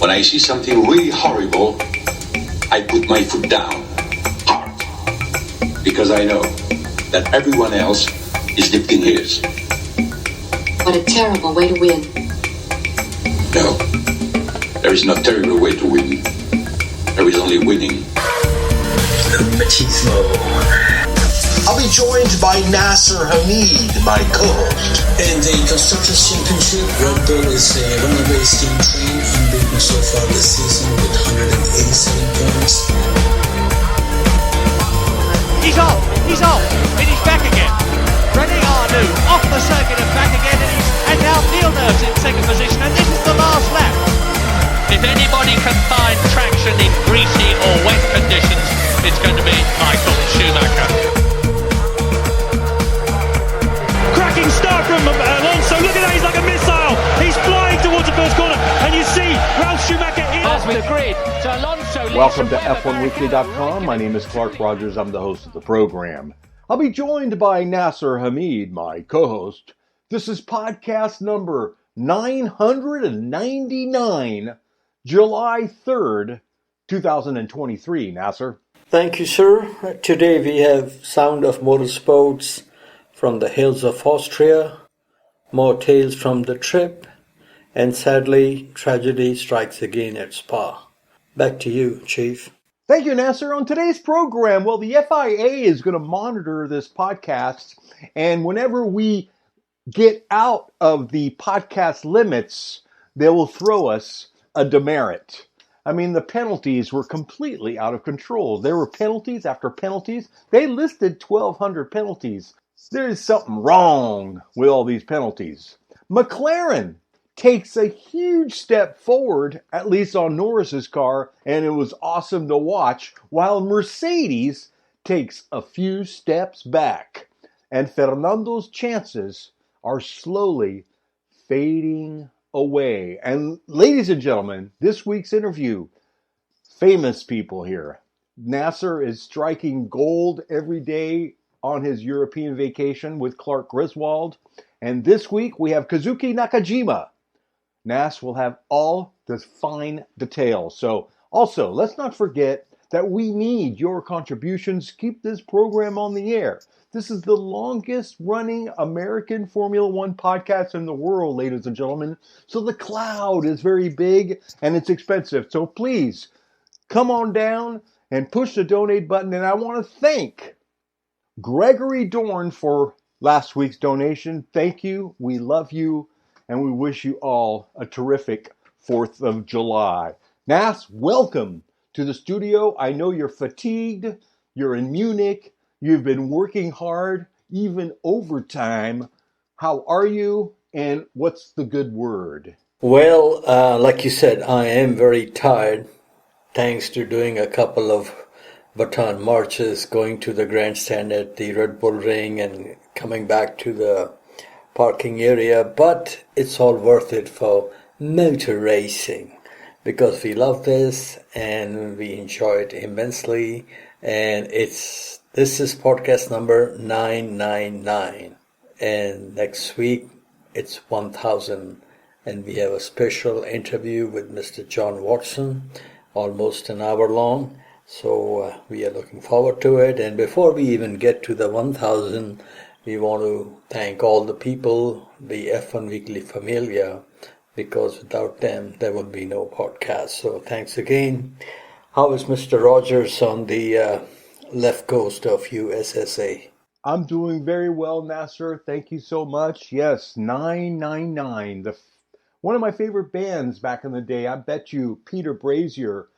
When I see something really horrible, I put my foot down hard because I know that everyone else is lifting his. What a terrible way to win. No, there is no terrible way to win. There is only winning. Machismo. I'll be joined by Nasir Hamid, my co-host. In the Constructors' Championship, Red Bull is a runaway steam train, unbeaten so far this season with 187 points. He's off, and he's back again. René Arnoux off the circuit and back again, and now Villeneuve's in second position, and this is the last lap. If anybody can find traction in greasy or wet conditions, it's going to be Michael Schumacher. Cracking start from Alonso. Look at that, he's like a missile. He's flying towards the first corner, and you see Ralf Schumacher off the grid. So Alonso. Welcome to F1Weekly.com. My name is Clark Rogers. I'm the host of the program. I'll be joined by Nasir Hamid, my co-host. This is podcast number 999, July 3rd, 2023. Nasir. Thank you, sir. Today we have Sound of Motorsports from the hills of Austria, more tales from the trip, and sadly, tragedy strikes again at Spa. Back to you, Chief. Thank you, Nasir. On today's program, well, the FIA is going to monitor this podcast, and whenever we get out of the podcast limits, they will throw us a demerit. I mean, the penalties were completely out of control. There were penalties after penalties. They listed 1,200 penalties. There is something wrong with all these penalties. McLaren takes a huge step forward, at least on Norris's car, and it was awesome to watch, while Mercedes takes a few steps back. And Fernando's chances are slowly fading away. And ladies and gentlemen, this week's interview, famous people here. Nasir is striking gold every day on his European vacation with Clark Griswold. And this week we have Kazuki Nakajima. Nas will have all the fine details. So also, let's not forget that we need your contributions to keep this program on the air. This is the longest running American Formula One podcast in the world, ladies and gentlemen. So the cloud is very big and it's expensive. So please come on down and push the donate button. And I want to thank Gregory Dorn for last week's donation. Thank you. We love you. And we wish you all a terrific 4th of July. Nas, welcome to the studio. I know you're fatigued. You're in Munich. You've been working hard, even overtime. How are you? And what's the good word? Well, like you said, I am very tired, thanks to doing a couple of baton marches, going to the grandstand at the Red Bull Ring and coming back to the parking area. But it's all worth it for motor racing because we love this and we enjoy it immensely. And this is podcast number 999. And next week it's 1000. And we have a special interview with Mr. John Watson, almost an hour long. So we are looking forward to it. And before we even get to the 1000, we want to thank all the people, the F1 Weekly Familia, because without them, there would be no podcast. So thanks again. How is Mr. Rogers on the left coast of USSA? I'm doing very well, Nasir. Thank you so much. Yes, 999. One of my favorite bands back in the day. I bet you Peter Brazier,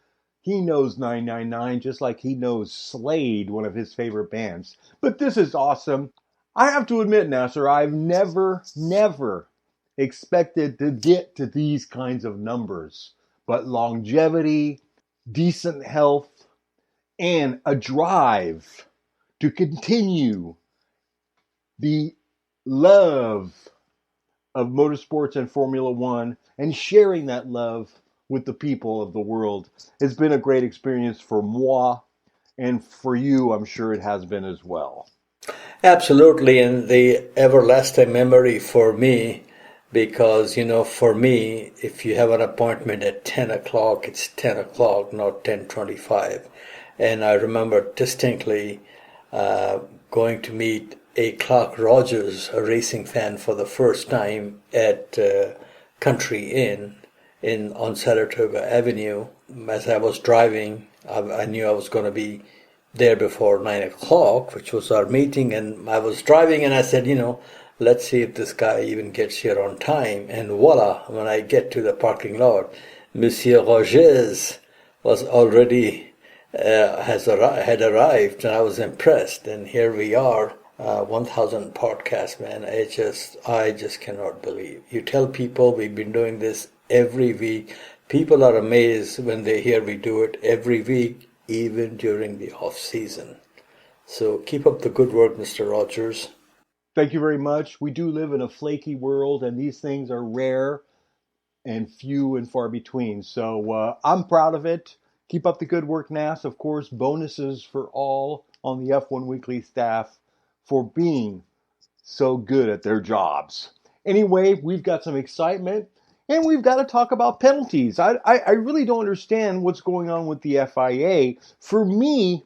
he knows 999 just like he knows Slade, one of his favorite bands. But this is awesome. I have to admit, Nasir, I've never expected to get to these kinds of numbers. But longevity, decent health, and a drive to continue the love of motorsports and Formula One and sharing that love with the people of the world has been a great experience for moi, and for you, I'm sure it has been as well. Absolutely, and the everlasting memory for me because, for me, if you have an appointment at 10 o'clock, it's 10 o'clock, not 10:25. And I remember distinctly going to meet a Clark Rogers, a racing fan, for the first time at Country Inn on Saratoga Avenue. As I was driving, I knew I was going to be there before 9 o'clock, which was our meeting, and I was driving and I said, let's see if this guy even gets here on time. And voila, when I get to the parking lot, Monsieur Rogers was already had arrived, and I was impressed. And here we are, 1,000 podcasts, man. I just cannot believe. You tell people we've been doing this every week. People are amazed when they hear we do it every week, even during the off season. So keep up the good work, Mr. Rogers. Thank you very much. We do live in a flaky world, and these things are rare and few and far between. So I'm proud of it. Keep up the good work, NAS. Of course, bonuses for all on the F1 Weekly staff for being so good at their jobs. Anyway, we've got some excitement, and we've got to talk about penalties. I really don't understand what's going on with the FIA. For me,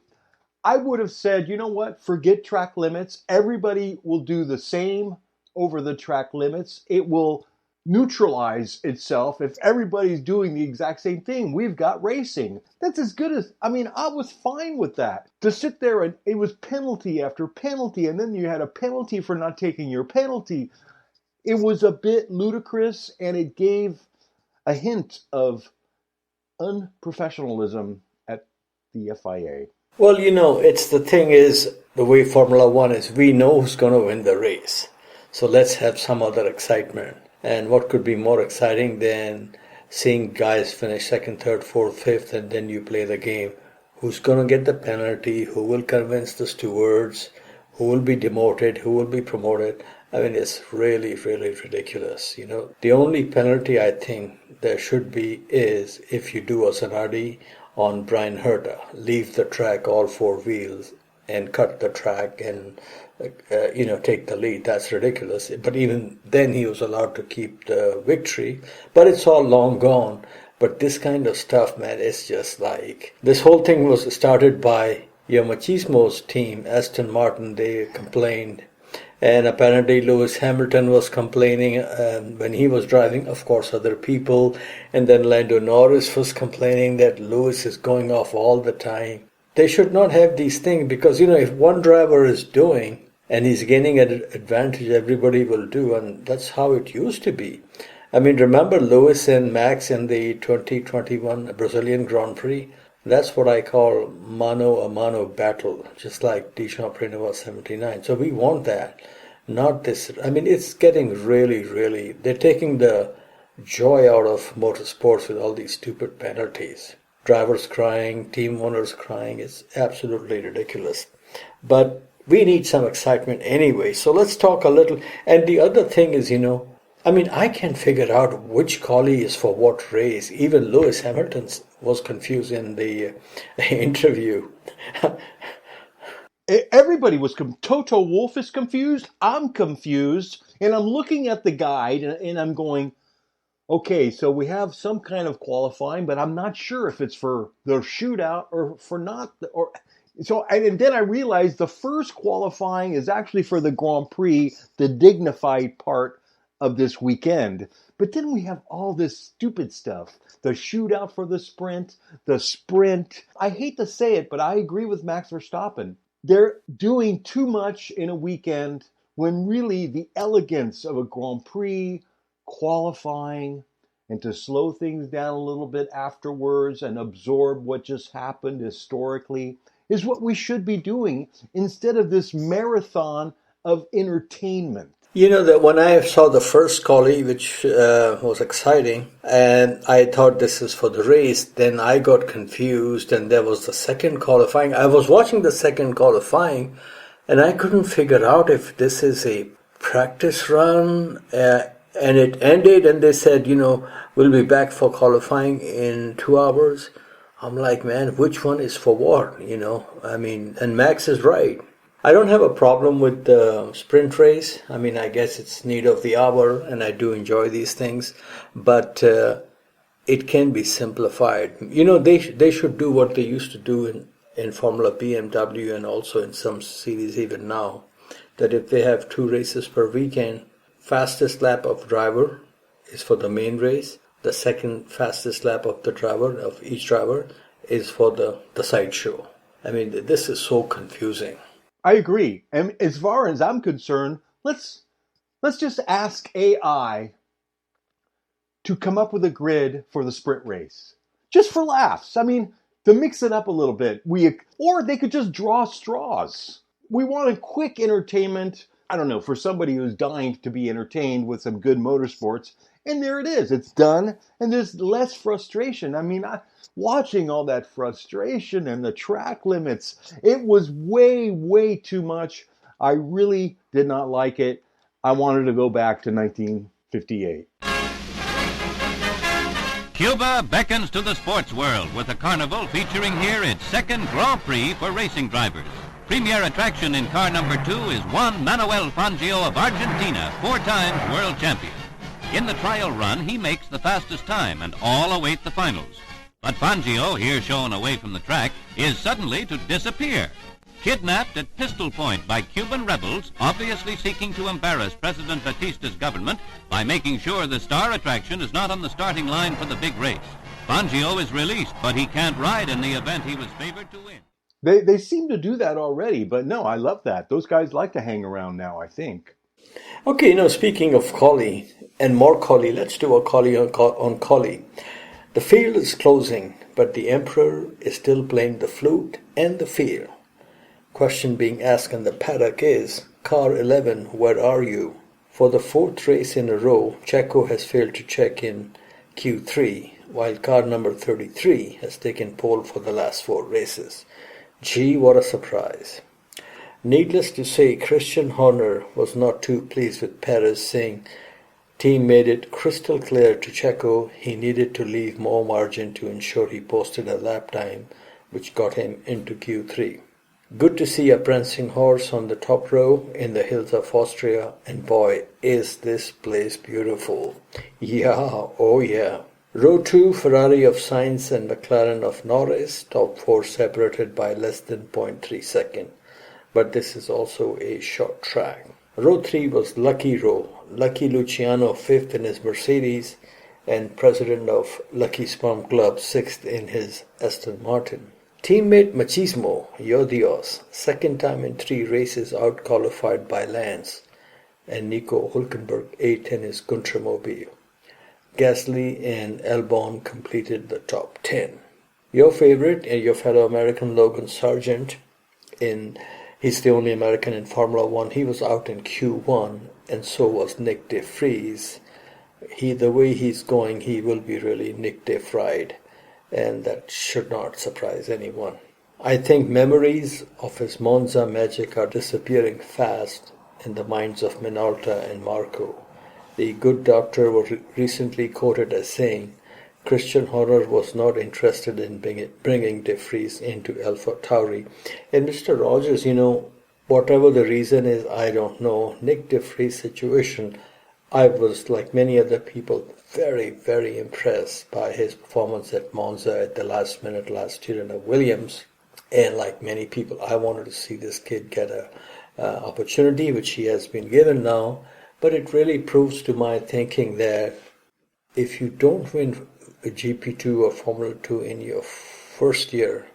I would have said, you know what, forget track limits. Everybody will do the same over the track limits. It will neutralize itself if everybody's doing the exact same thing. We've got racing. That's as good as, I was fine with that. To sit there and it was penalty after penalty, and then you had a penalty for not taking your penalty. It was a bit ludicrous, and it gave a hint of unprofessionalism at the FIA. Well, it's the thing is, the way Formula One is, we know who's going to win the race. So let's have some other excitement. And what could be more exciting than seeing guys finish second, third, fourth, fifth, and then you play the game? Who's going to get the penalty? Who will convince the stewards? Who will be demoted? Who will be promoted? It's really, really ridiculous. The only penalty I think there should be is if you do a Zanardi on Brian Herta, leave the track all four wheels and cut the track and take the lead. That's ridiculous. But even then he was allowed to keep the victory. But it's all long gone. But this kind of stuff, man, it's just like, this whole thing was started by Machismo's team, Aston Martin. They complained. And apparently Lewis Hamilton was complaining when he was driving, of course, other people. And then Lando Norris was complaining that Lewis is going off all the time. They should not have these things because, if one driver is doing and he's gaining an advantage, everybody will do. And that's how it used to be. Remember Lewis and Max in the 2021 Brazilian Grand Prix? That's what I call mano a mano battle, just like Deschamps-Preneur 79. So we want that, not this. It's getting really, really, they're taking the joy out of motorsports with all these stupid penalties. Drivers crying, team owners crying. It's absolutely ridiculous. But we need some excitement anyway. So let's talk a little. And the other thing is, I can't figure out which collie is for what race. Even Lewis Hamilton was confused in the interview. Everybody was Toto Wolff is confused. I'm confused. And I'm looking at the guide and I'm going, okay, so we have some kind of qualifying, but I'm not sure if it's for the shootout or for not. And then I realized the first qualifying is actually for the Grand Prix, the dignified part of this weekend. But then we have all this stupid stuff. The shootout for the sprint. I hate to say it, but I agree with Max Verstappen. They're doing too much in a weekend when really the elegance of a Grand Prix, qualifying, and to slow things down a little bit afterwards and absorb what just happened historically is what we should be doing instead of this marathon of entertainment. That when I saw the first quali, which was exciting, and I thought this is for the race, then I got confused, and there was the second qualifying. I was watching the second qualifying, and I couldn't figure out if this is a practice run, and it ended, and they said, we'll be back for qualifying in 2 hours. I'm like, man, which one is for what, and Max is right. I don't have a problem with the sprint race. I mean, I guess it's need of the hour, and I do enjoy these things, but it can be simplified. You know, they should do what they used to do in Formula BMW and also in some series even now, that if they have 2 races per weekend, fastest lap of driver is for the main race. The second fastest lap of the driver, of each driver, is for the sideshow. I mean, this is so confusing. I agree. And as far as I'm concerned, let's just ask AI to come up with a grid for the sprint race. Just for laughs. I mean, to mix it up a little bit. Or they could just draw straws. We wanted quick entertainment, I don't know, for somebody who's dying to be entertained with some good motorsports. And there it is. It's done. And there's less frustration. I mean, watching all that frustration and the track limits, it was way, way too much. I really did not like it. I wanted to go back to 1958. Cuba beckons to the sports world with a carnival featuring here its second Grand Prix for racing drivers. Premier attraction in car number 2 is Juan Manuel Fangio of Argentina, 4 times world champion. In the trial run, he makes the fastest time, and all await the finals. But Fangio, here shown away from the track, is suddenly to disappear. Kidnapped at pistol point by Cuban rebels, obviously seeking to embarrass President Batista's government by making sure the star attraction is not on the starting line for the big race. Fangio is released, but he can't ride in the event he was favored to win. They seem to do that already, but no, I love that. Those guys like to hang around now, I think. Okay, speaking of Collie, and more Collie, let's do a Collie on Collie. The field is closing, but the Emperor is still playing the flute and the field. Question being asked in the paddock is, Car 11, where are you? For the 4th race in a row, Checo has failed to check in Q3, while car number 33 has taken pole for the last 4 races. Gee, what a surprise. Needless to say, Christian Horner was not too pleased with Perez, saying team made it crystal clear to Checo he needed to leave more margin to ensure he posted a lap time, which got him into Q3. Good to see a prancing horse on the top row in the hills of Austria, and boy, is this place beautiful. Yeah, oh yeah. Row 2, Ferrari of Sainz and McLaren of Norris, top 4 separated by less than 0.3 second. But this is also a short track. Row 3 was Lucky Row. Lucky Luciano 5th in his Mercedes and president of Lucky Sperm Club 6th in his Aston Martin. Teammate Machismo, yo Dios, 2nd time in 3 races out-qualified by Lance, and Nico Hülkenberg 8th in his Guntermobile. Gasly and Albon completed the top 10. Your favorite and your fellow American Logan Sargent, he's the only American in Formula 1. He was out in Q1, and so was Nick de Vries. The way he's going, he will be really Nick de Vries, and that should not surprise anyone. I think memories of his Monza magic are disappearing fast in the minds of Minolta and Marco. The good doctor was recently quoted as saying, Christian Horner was not interested in bringing De Vries into AlphaTauri. And Mr. Rogers, whatever the reason is, I don't know. Nick De Vries' situation, I was, like many other people, very, very impressed by his performance at Monza at the last minute last year in a Williams. And like many people, I wanted to see this kid get an opportunity, which he has been given now. But it really proves to my thinking that if you don't win a GP2 or Formula 2 in your first year,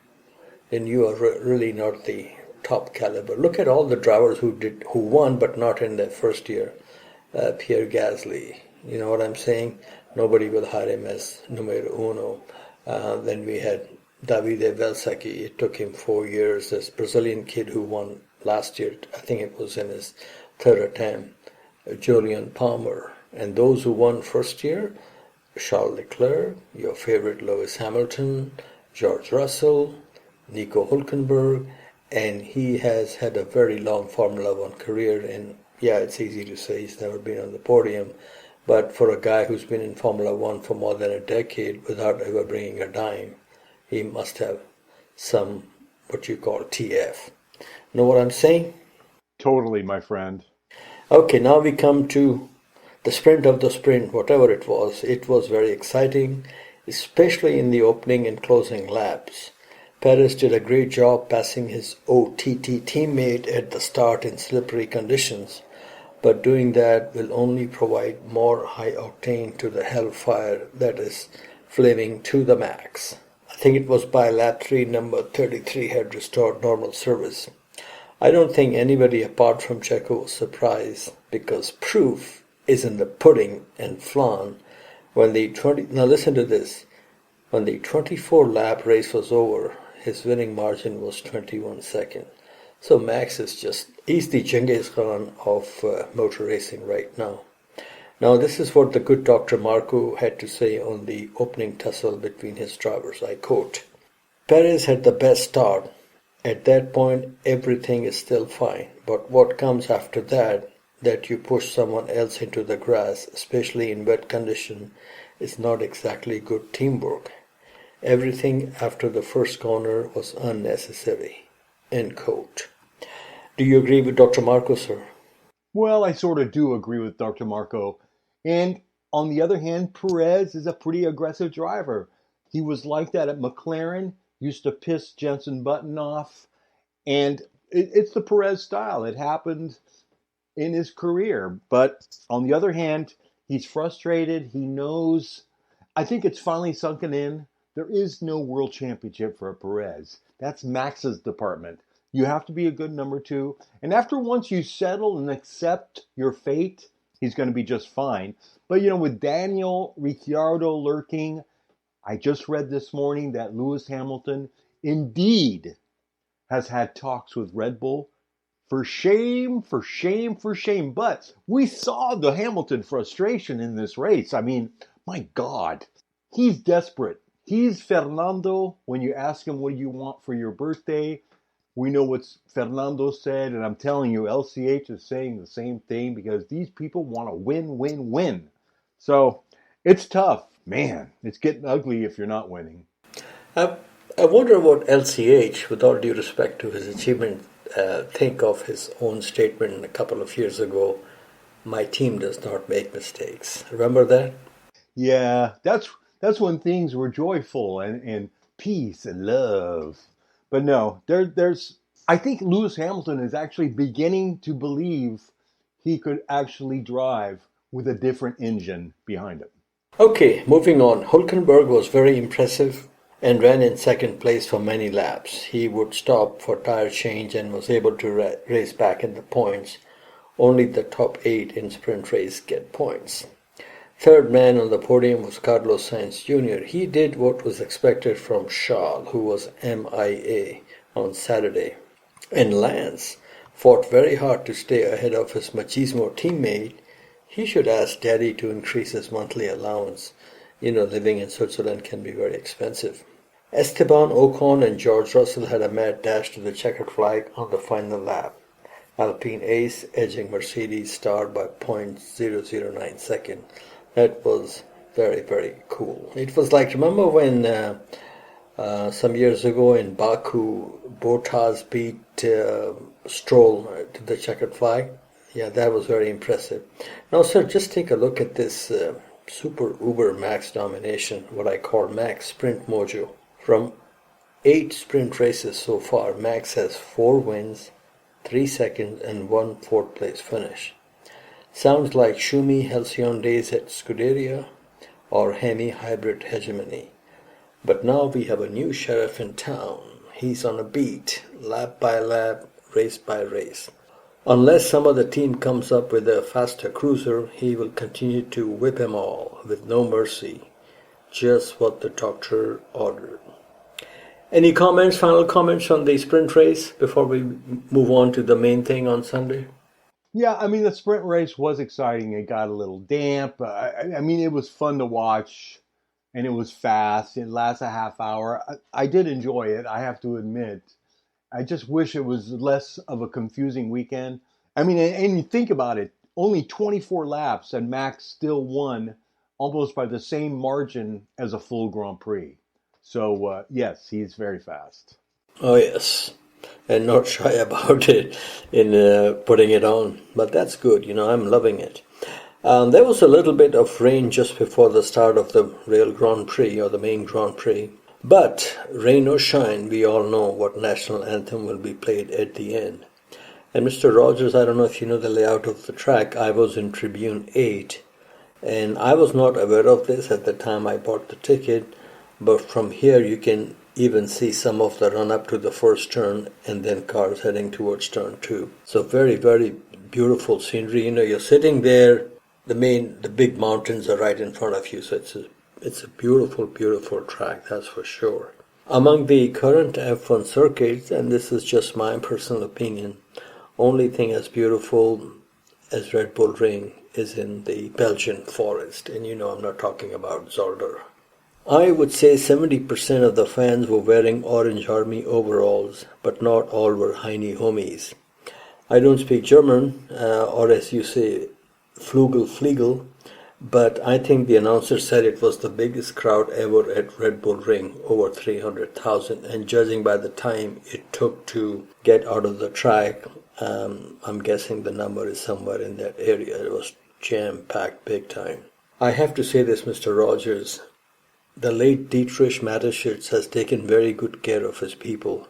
then you are really not the top caliber. Look at all the drivers who won but not in their first year. Pierre Gasly, you know what I'm saying? Nobody will hire him as numero uno. Then we had Davide Valsecchi. It took him 4 years. This Brazilian kid who won last year, I think it was in his 3rd attempt. Julian Palmer, and those who won first year, Charles Leclerc, your favorite Lewis Hamilton, George Russell, Nico Hülkenberg, and he has had a very long Formula 1 career, and yeah, it's easy to say he's never been on the podium, but for a guy who's been in Formula 1 for more than a decade without ever bringing a dime, he must have some, what you call TF. Know what I'm saying? Totally, my friend. Okay, now we come to the sprint of the sprint, whatever it was. It was very exciting, especially in the opening and closing laps. Perez did a great job passing his OTT teammate at the start in slippery conditions, but doing that will only provide more high octane to the hellfire that is flaming to the max. I think it was by lap 3, number 33 had restored normal service. I don't think anybody apart from Checo was surprised, because proof is in the pudding and flan. Now listen to this. When the 24-lap race was over, his winning margin was 21 seconds. So Max he's the Genghis Khan of motor racing right now. Now this is what the good Dr. Marco had to say on the opening tussle between his drivers. I quote, "Perez had the best start. At that point, everything is still fine. But what comes after that you push someone else into the grass, especially in wet condition, is not exactly good teamwork. Everything after the first corner was unnecessary." End quote. Do you agree with Dr. Marco, sir? Well, I sort of do agree with Dr. Marco. And on the other hand, Perez is a pretty aggressive driver. He was like that at McLaren, used to piss Jenson Button off. And it's the Perez style. It happened in his career. But on the other hand, he's frustrated. He knows. I think it's finally sunken in. There is no world championship for Perez. That's Max's department. You have to be a good number 2. And once you settle and accept your fate, he's going to be just fine. But, with Daniel Ricciardo lurking, I just read this morning that Lewis Hamilton indeed has had talks with Red Bull. For shame, for shame, for shame. But we saw the Hamilton frustration in this race. I mean, my God, he's desperate. He's Fernando. When you ask him, what do you want for your birthday? We know what Fernando said, and I'm telling you, LCH is saying the same thing, because these people want to win, win, win. So it's tough. Man, it's getting ugly if you're not winning. I wonder what LCH, with all due respect to his achievement, think of his own statement a couple of years ago, "My team does not make mistakes." Remember that? Yeah, that's when things were joyful and peace and love. But no, I think Lewis Hamilton is actually beginning to believe he could actually drive with a different engine behind him. Okay, moving on. Hülkenberg was very impressive and ran in second place for many laps. He would stop for tire change and was able to race back in the points. Only the top 8 in sprint race get points. Third man on the podium was Carlos Sainz Jr. He did what was expected from Charles, who was MIA on Saturday. And Lance fought very hard to stay ahead of his machismo teammate. He should ask Daddy to increase his monthly allowance. Living in Switzerland can be very expensive. Esteban Ocon and George Russell had a mad dash to the checkered flag on the final lap. Alpine ace edging Mercedes star by 0.009 seconds. That was very, very cool. It was like, remember when some years ago in Baku, Bottas beat Stroll to the checkered flag? Yeah, that was very impressive. Now, sir, just take a look at this super uber max domination, what I call max sprint mojo. From 8 sprint races so far, Max has 4 wins, 3 seconds, and 1 fourth place finish. Sounds like Schumi Halcyon days at Scuderia or Hemi hybrid hegemony. But now we have a new sheriff in town. He's on a beat, lap by lap, race by race. Unless some other team comes up with a faster cruiser, he will continue to whip them all with no mercy. Just what the doctor ordered. Any comments, final comments on the sprint race before we move on to the main thing on Sunday? Yeah, I mean, the sprint race was exciting. It got a little damp. I mean, it was fun to watch, and it was fast. It lasted a half hour. I did enjoy it, I have to admit. I just wish it was less of a confusing weekend. I mean, and you think about it, only 24 laps, and Max still won almost by the same margin as a full Grand Prix. So, yes, he's very fast. Oh, yes. and not shy about it in putting it on. But that's good, I'm loving it. There was a little bit of rain just before the start of the real Grand Prix, or the main Grand Prix. But rain or shine, we all know what national anthem will be played at the end. And Mr. Rogers, I don't know if you know the layout of the track. I was in Tribune 8, and I was not aware of this at the time I bought the ticket. But from here you can even see some of the run up to the first turn, and then cars heading towards turn 2. So very, very beautiful scenery. You're sitting there, the big mountains are right in front of you. So it's a beautiful, beautiful track, that's for sure. Among the current F1 circuits, and this is just my personal opinion, only thing as beautiful as Red Bull Ring is in the Belgian forest, and I'm not talking about Zolder. I would say 70% of the fans were wearing Orange Army overalls, but not all were Heine homies. I don't speak German, or as you say, Fliegel, but I think the announcer said it was the biggest crowd ever at Red Bull Ring, over 300,000, and judging by the time it took to get out of the track, I'm guessing the number is somewhere in that area. It was jam-packed big time. I have to say this, Mr. Rogers, the late Dietrich Mateschitz has taken very good care of his people.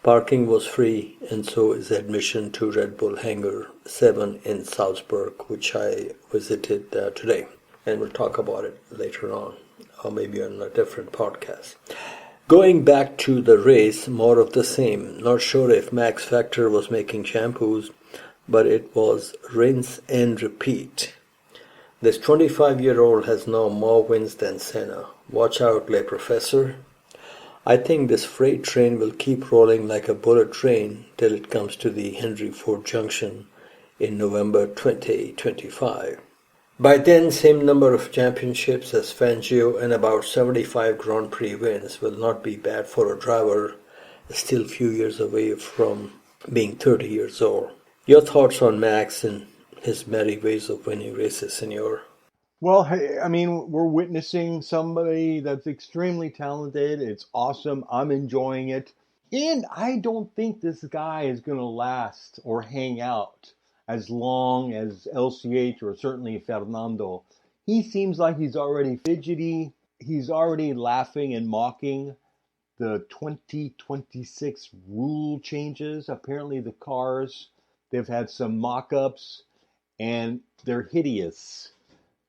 Parking was free, and so is admission to Red Bull Hangar 7 in Salzburg, which I visited today. And we'll talk about it later on, or maybe on a different podcast. Going back to the race, more of the same. Not sure if Max Factor was making shampoos, but it was rinse and repeat. This 25-year-old has now more wins than Senna. Watch out, Le Professor. I think this freight train will keep rolling like a bullet train till it comes to the Henry Ford Junction in November 2025. By then, same number of championships as Fangio and about 75 Grand Prix wins will not be bad for a driver still few years away from being 30 years old. Your thoughts on Max and his merry ways of winning races, Senor? Well, I mean, we're witnessing somebody that's extremely talented. It's awesome. I'm enjoying it. And I don't think this guy is going to last or hang out as long as LCH or certainly Fernando. He seems like he's already fidgety. He's already laughing and mocking the 2026 rule changes. Apparently the cars, they've had some mock-ups and they're hideous.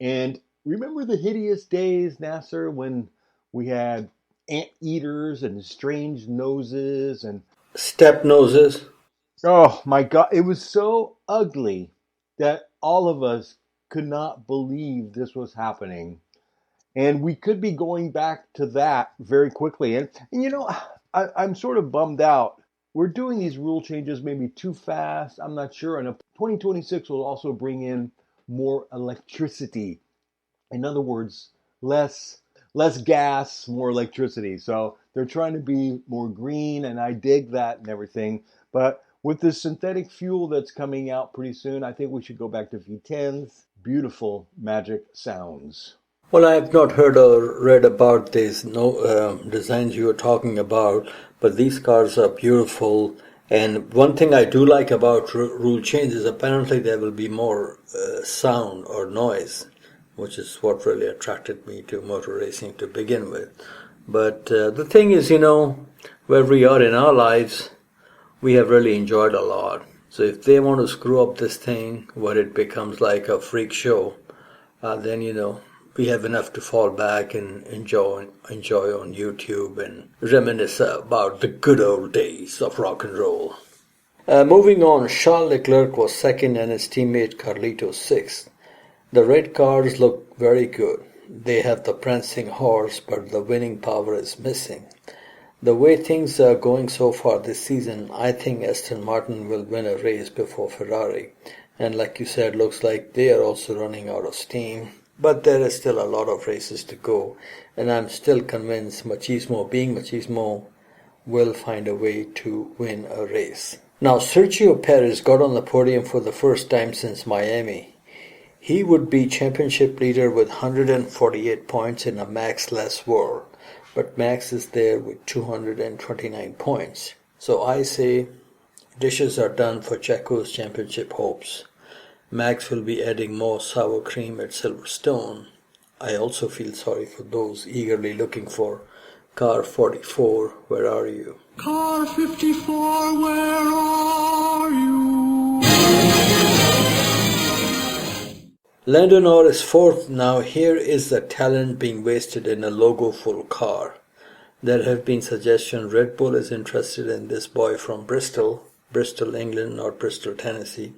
And remember the hideous days, Nasser, when we had anteaters and strange noses and step noses? Oh my God, it was so ugly that all of us could not believe this was happening. And we could be going back to that very quickly. And I'm sort of bummed out. We're doing these rule changes maybe too fast. I'm not sure. And 2026 will also bring in more electricity. In other words, less gas, more electricity. So they're trying to be more green, and I dig that and everything. But with the synthetic fuel that's coming out pretty soon, I think we should go back to V10s. Beautiful magic sounds. Well, I have not heard or read about these designs you were talking about, but these cars are beautiful. And one thing I do like about rule changes, apparently there will be more sound or noise, which is what really attracted me to motor racing to begin with. But the thing is, where we are in our lives, we have really enjoyed a lot. So if they want to screw up this thing where it becomes like a freak show, then, we have enough to fall back and enjoy on YouTube and reminisce about the good old days of rock and roll. Moving on, Charles Leclerc was second and his teammate Carlitos sixth. The red cars look very good. They have the prancing horse, but the winning power is missing. The way things are going so far this season, I think Aston Martin will win a race before Ferrari. And like you said, looks like they are also running out of steam. But there is still a lot of races to go, and I'm still convinced Machismo, will find a way to win a race. Now, Sergio Perez got on the podium for the first time since Miami. He would be championship leader with 148 points in a Max-less world, but Max is there with 229 points. So I say dishes are done for Checo's championship hopes. Max will be adding more sour cream at Silverstone. I also feel sorry for those eagerly looking for Car 44, where are you? Car 54, where are you? Lando Norris fourth. Now here is the talent being wasted in a logo-full car. There have been suggestions Red Bull is interested in this boy from Bristol, England, not Bristol, Tennessee.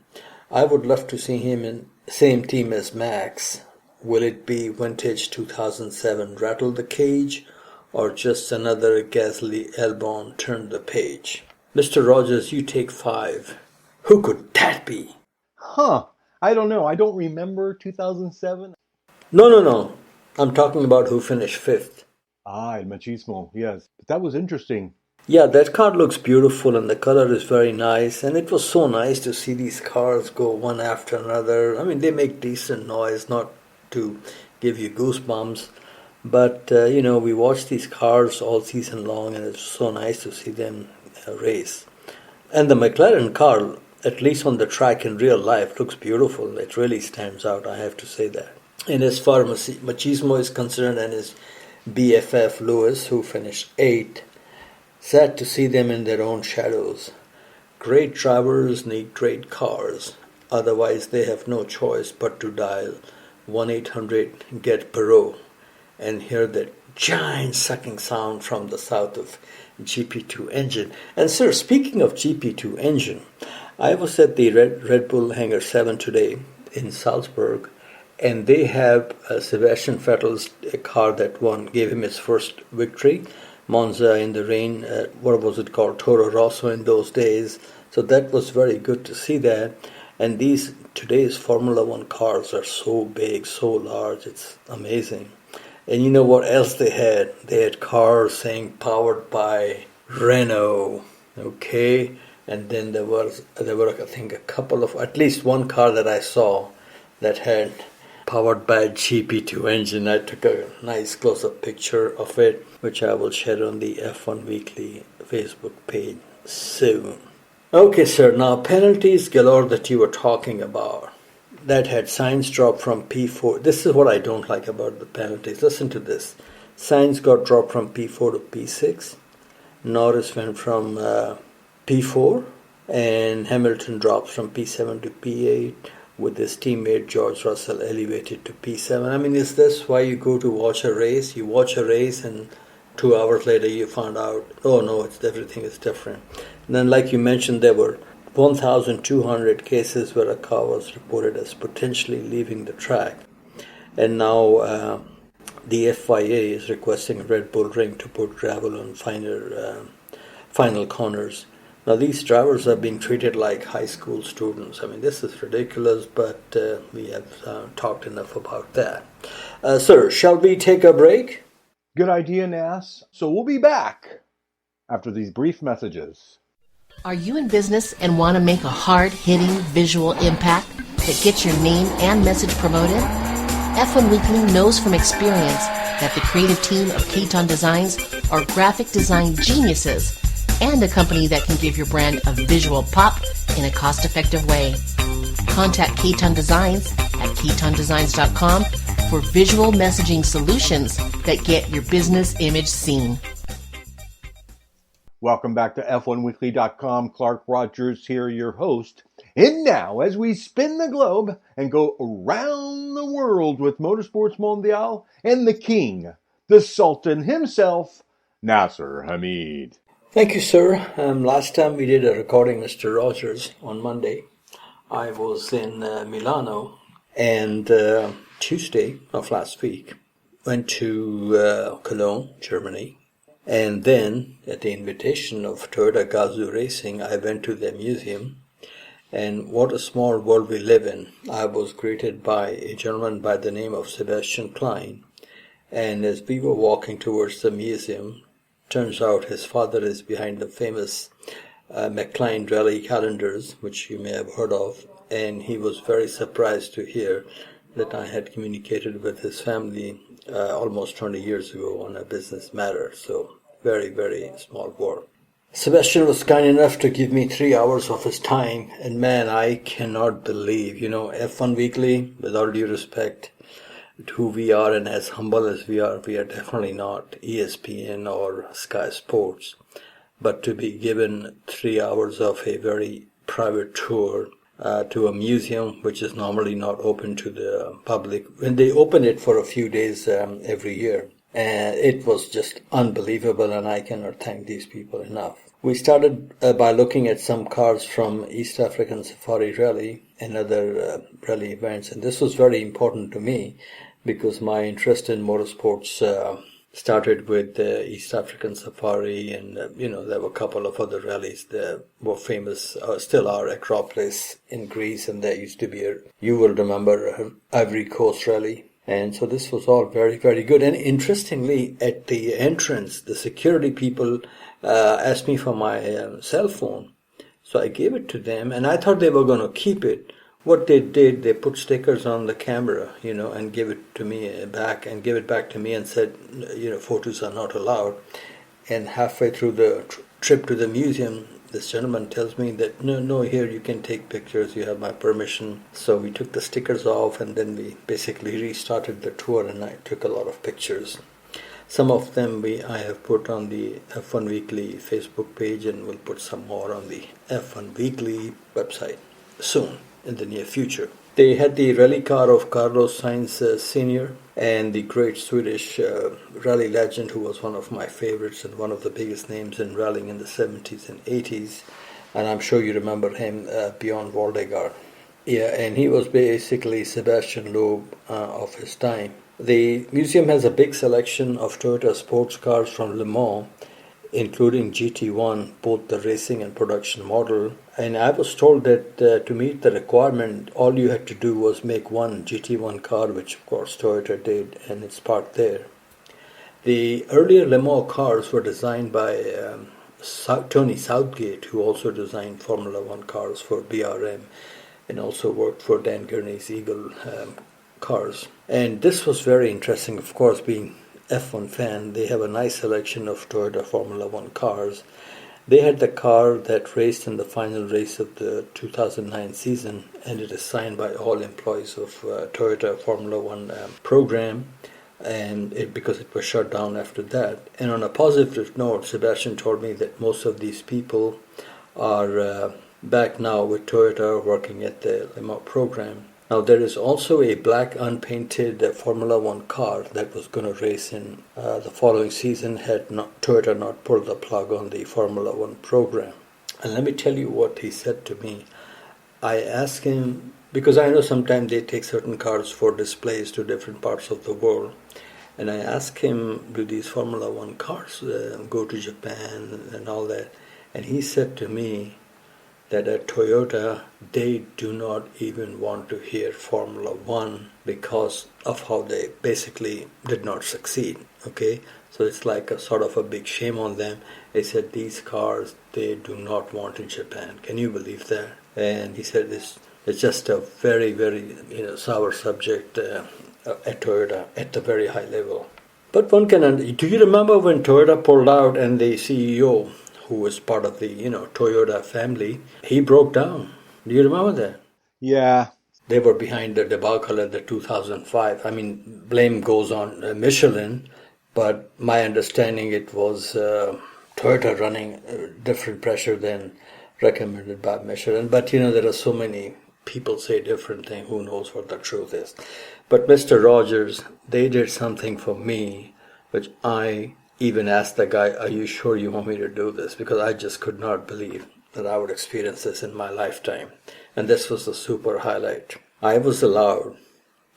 I would love to see him in the same team as Max. Will it be vintage 2007 Rattle the Cage, or just another Gasly Albon turn the page? Mr. Rogers, you take 5. Who could that be? I don't know. I don't remember 2007. No. I'm talking about who finished 5th. El Machismo, yes. But that was interesting. Yeah, that car looks beautiful and the color is very nice. And it was so nice to see these cars go one after another. I mean, they make decent noise, not to give you goosebumps. But, we watch these cars all season long and it's so nice to see them race. And the McLaren car, at least on the track in real life, looks beautiful. It really stands out, I have to say that. And as far as Machismo is concerned and his BFF Lewis, who finished 8th, sad to see them in their own shadows. Great drivers need great cars. Otherwise, they have no choice but to dial 1-800-GET-PEROT and hear that giant sucking sound from the south of GP2 engine. And sir, speaking of GP2 engine, I was at the Red Bull Hangar 7 today in Salzburg, and they have Sebastian Vettel's car that gave him his first victory, Monza in the rain, what was it called, Toro Rosso in those days. So that was very good to see that. And today's Formula One cars are so big, so large, it's amazing. And you know what else they had? They had cars saying powered by Renault, okay? And then there were I think at least one car that I saw that had powered by a GP2 engine. I took a nice close-up picture of it, which I will share on the F1Weekly Facebook page soon. Okay, sir, now penalties galore that you were talking about. That had Sainz drop from P4. This is what I don't like about the penalties. Listen to this. Sainz got dropped from P4 to P6. Norris went from P4. And Hamilton drops from P7 to P8. With his teammate George Russell elevated to P7. I mean, is this why you go to watch a race? You watch a race and 2 hours later you found out, oh no, everything is different. And then like you mentioned, there were 1,200 cases where a car was reported as potentially leaving the track. And now the FIA is requesting a Red Bull Ring to put gravel on final corners. Now these drivers are being treated like high school students. I mean, this is ridiculous, but we have talked enough about that. Sir, shall we take a break? Good idea, Nas. So we'll be back after these brief messages. Are you in business and want to make a hard-hitting visual impact that gets your name and message promoted? F1 Weekly knows from experience that the creative team of Katon Designs are graphic design geniuses and a company that can give your brand a visual pop in a cost-effective way. Contact Katon Designs at katondesigns.com for visual messaging solutions that get your business image seen. Welcome back to F1Weekly.com. Clark Rogers here, your host. And now, as we spin the globe and go around the world with Motorsports Mondial and the king, the Sultan himself, Nasir Hamid. Thank you, sir. Last time we did a recording, Mr. Rogers, on Monday, I was in Milano, and Tuesday of last week, went to Cologne, Germany. And then, at the invitation of Toyota Gazoo Racing, I went to their museum. And what a small world we live in. I was greeted by a gentleman by the name of Sebastian Klein. And as we were walking towards the museum, turns out his father is behind the famous McLean Rally calendars, which you may have heard of. And he was very surprised to hear that I had communicated with his family almost 20 years ago on a business matter. So very, very small world. Sebastian was kind enough to give me 3 hours of his time, and man, I cannot believe, F1 Weekly, with all due respect to who we are and as humble as we are definitely not ESPN or Sky Sports. But to be given 3 hours of a very private tour to a museum which is normally not open to the public, when they open it for a few days every year, and it was just unbelievable, and I cannot thank these people enough. We started by looking at some cars from East African Safari Rally and other rally events, and this was very important to me because my interest in motorsports started with the East African Safari, and there were a couple of other rallies that were famous, still are, Acropolis in Greece, and there used to be you will remember, Ivory Coast Rally. And so this was all very, very good. And interestingly, at the entrance, the security people asked me for my cell phone. So I gave it to them, and I thought they were going to keep it. What they did, they put stickers on the camera, and gave it to me back, and gave it back to me and said, photos are not allowed. And halfway through the trip to the museum, this gentleman tells me that, no, here you can take pictures, you have my permission. So we took the stickers off, and then we basically restarted the tour, and I took a lot of pictures. Some of them I have put on the F1 Weekly Facebook page, and we'll put some more on the F1 Weekly website soon, in the near future. They had the rally car of Carlos Sainz Sr. and the great Swedish rally legend who was one of my favorites and one of the biggest names in rallying in the 70s and 80s. And I'm sure you remember him, Bjorn Waldegard. Yeah, and he was basically Sebastian Loeb of his time. The museum has a big selection of Toyota sports cars from Le Mans, including GT1, both the racing and production model. And I was told that to meet the requirement, all you had to do was make one GT1 car, which of course Toyota did, and it's parked there. The earlier Le Mans cars were designed by Tony Southgate, who also designed Formula One cars for BRM and also worked for Dan Gurney's Eagle cars. And this was very interesting, of course, being F1 fan. They have a nice selection of Toyota Formula One cars. They had the car that raced in the final race of the 2009 season, and it is signed by all employees of Toyota Formula One program, and because it was shut down after that. And on a positive note, Sebastian told me that most of these people are back now with Toyota working at the Le Mans program. Now there is also a black unpainted Formula One car that was going to race in the following season had Toyota not pulled the plug on the Formula One program. And let me tell you what he said to me. I asked him, because I know sometimes they take certain cars for displays to different parts of the world, and I asked him, do these Formula One cars go to Japan and all that? And he said to me, that at Toyota, they do not even want to hear Formula One because of how they basically did not succeed, okay? So it's like a sort of a big shame on them. They said these cars, they do not want in Japan. Can you believe that? And he said it's just a very, very sour subject at Toyota at the very high level. But one can, do you remember when Toyota pulled out and the CEO, who was part of the, Toyota family, he broke down. Do you remember that? Yeah. They were behind the debacle at the 2005. I mean, blame goes on Michelin, but my understanding it was Toyota running different pressure than recommended by Michelin. But, there are so many people say different things. Who knows what the truth is? But Mr. Rogers, they did something for me, which I even asked the guy, are you sure you want me to do this? Because I just could not believe that I would experience this in my lifetime. And this was the super highlight. I was allowed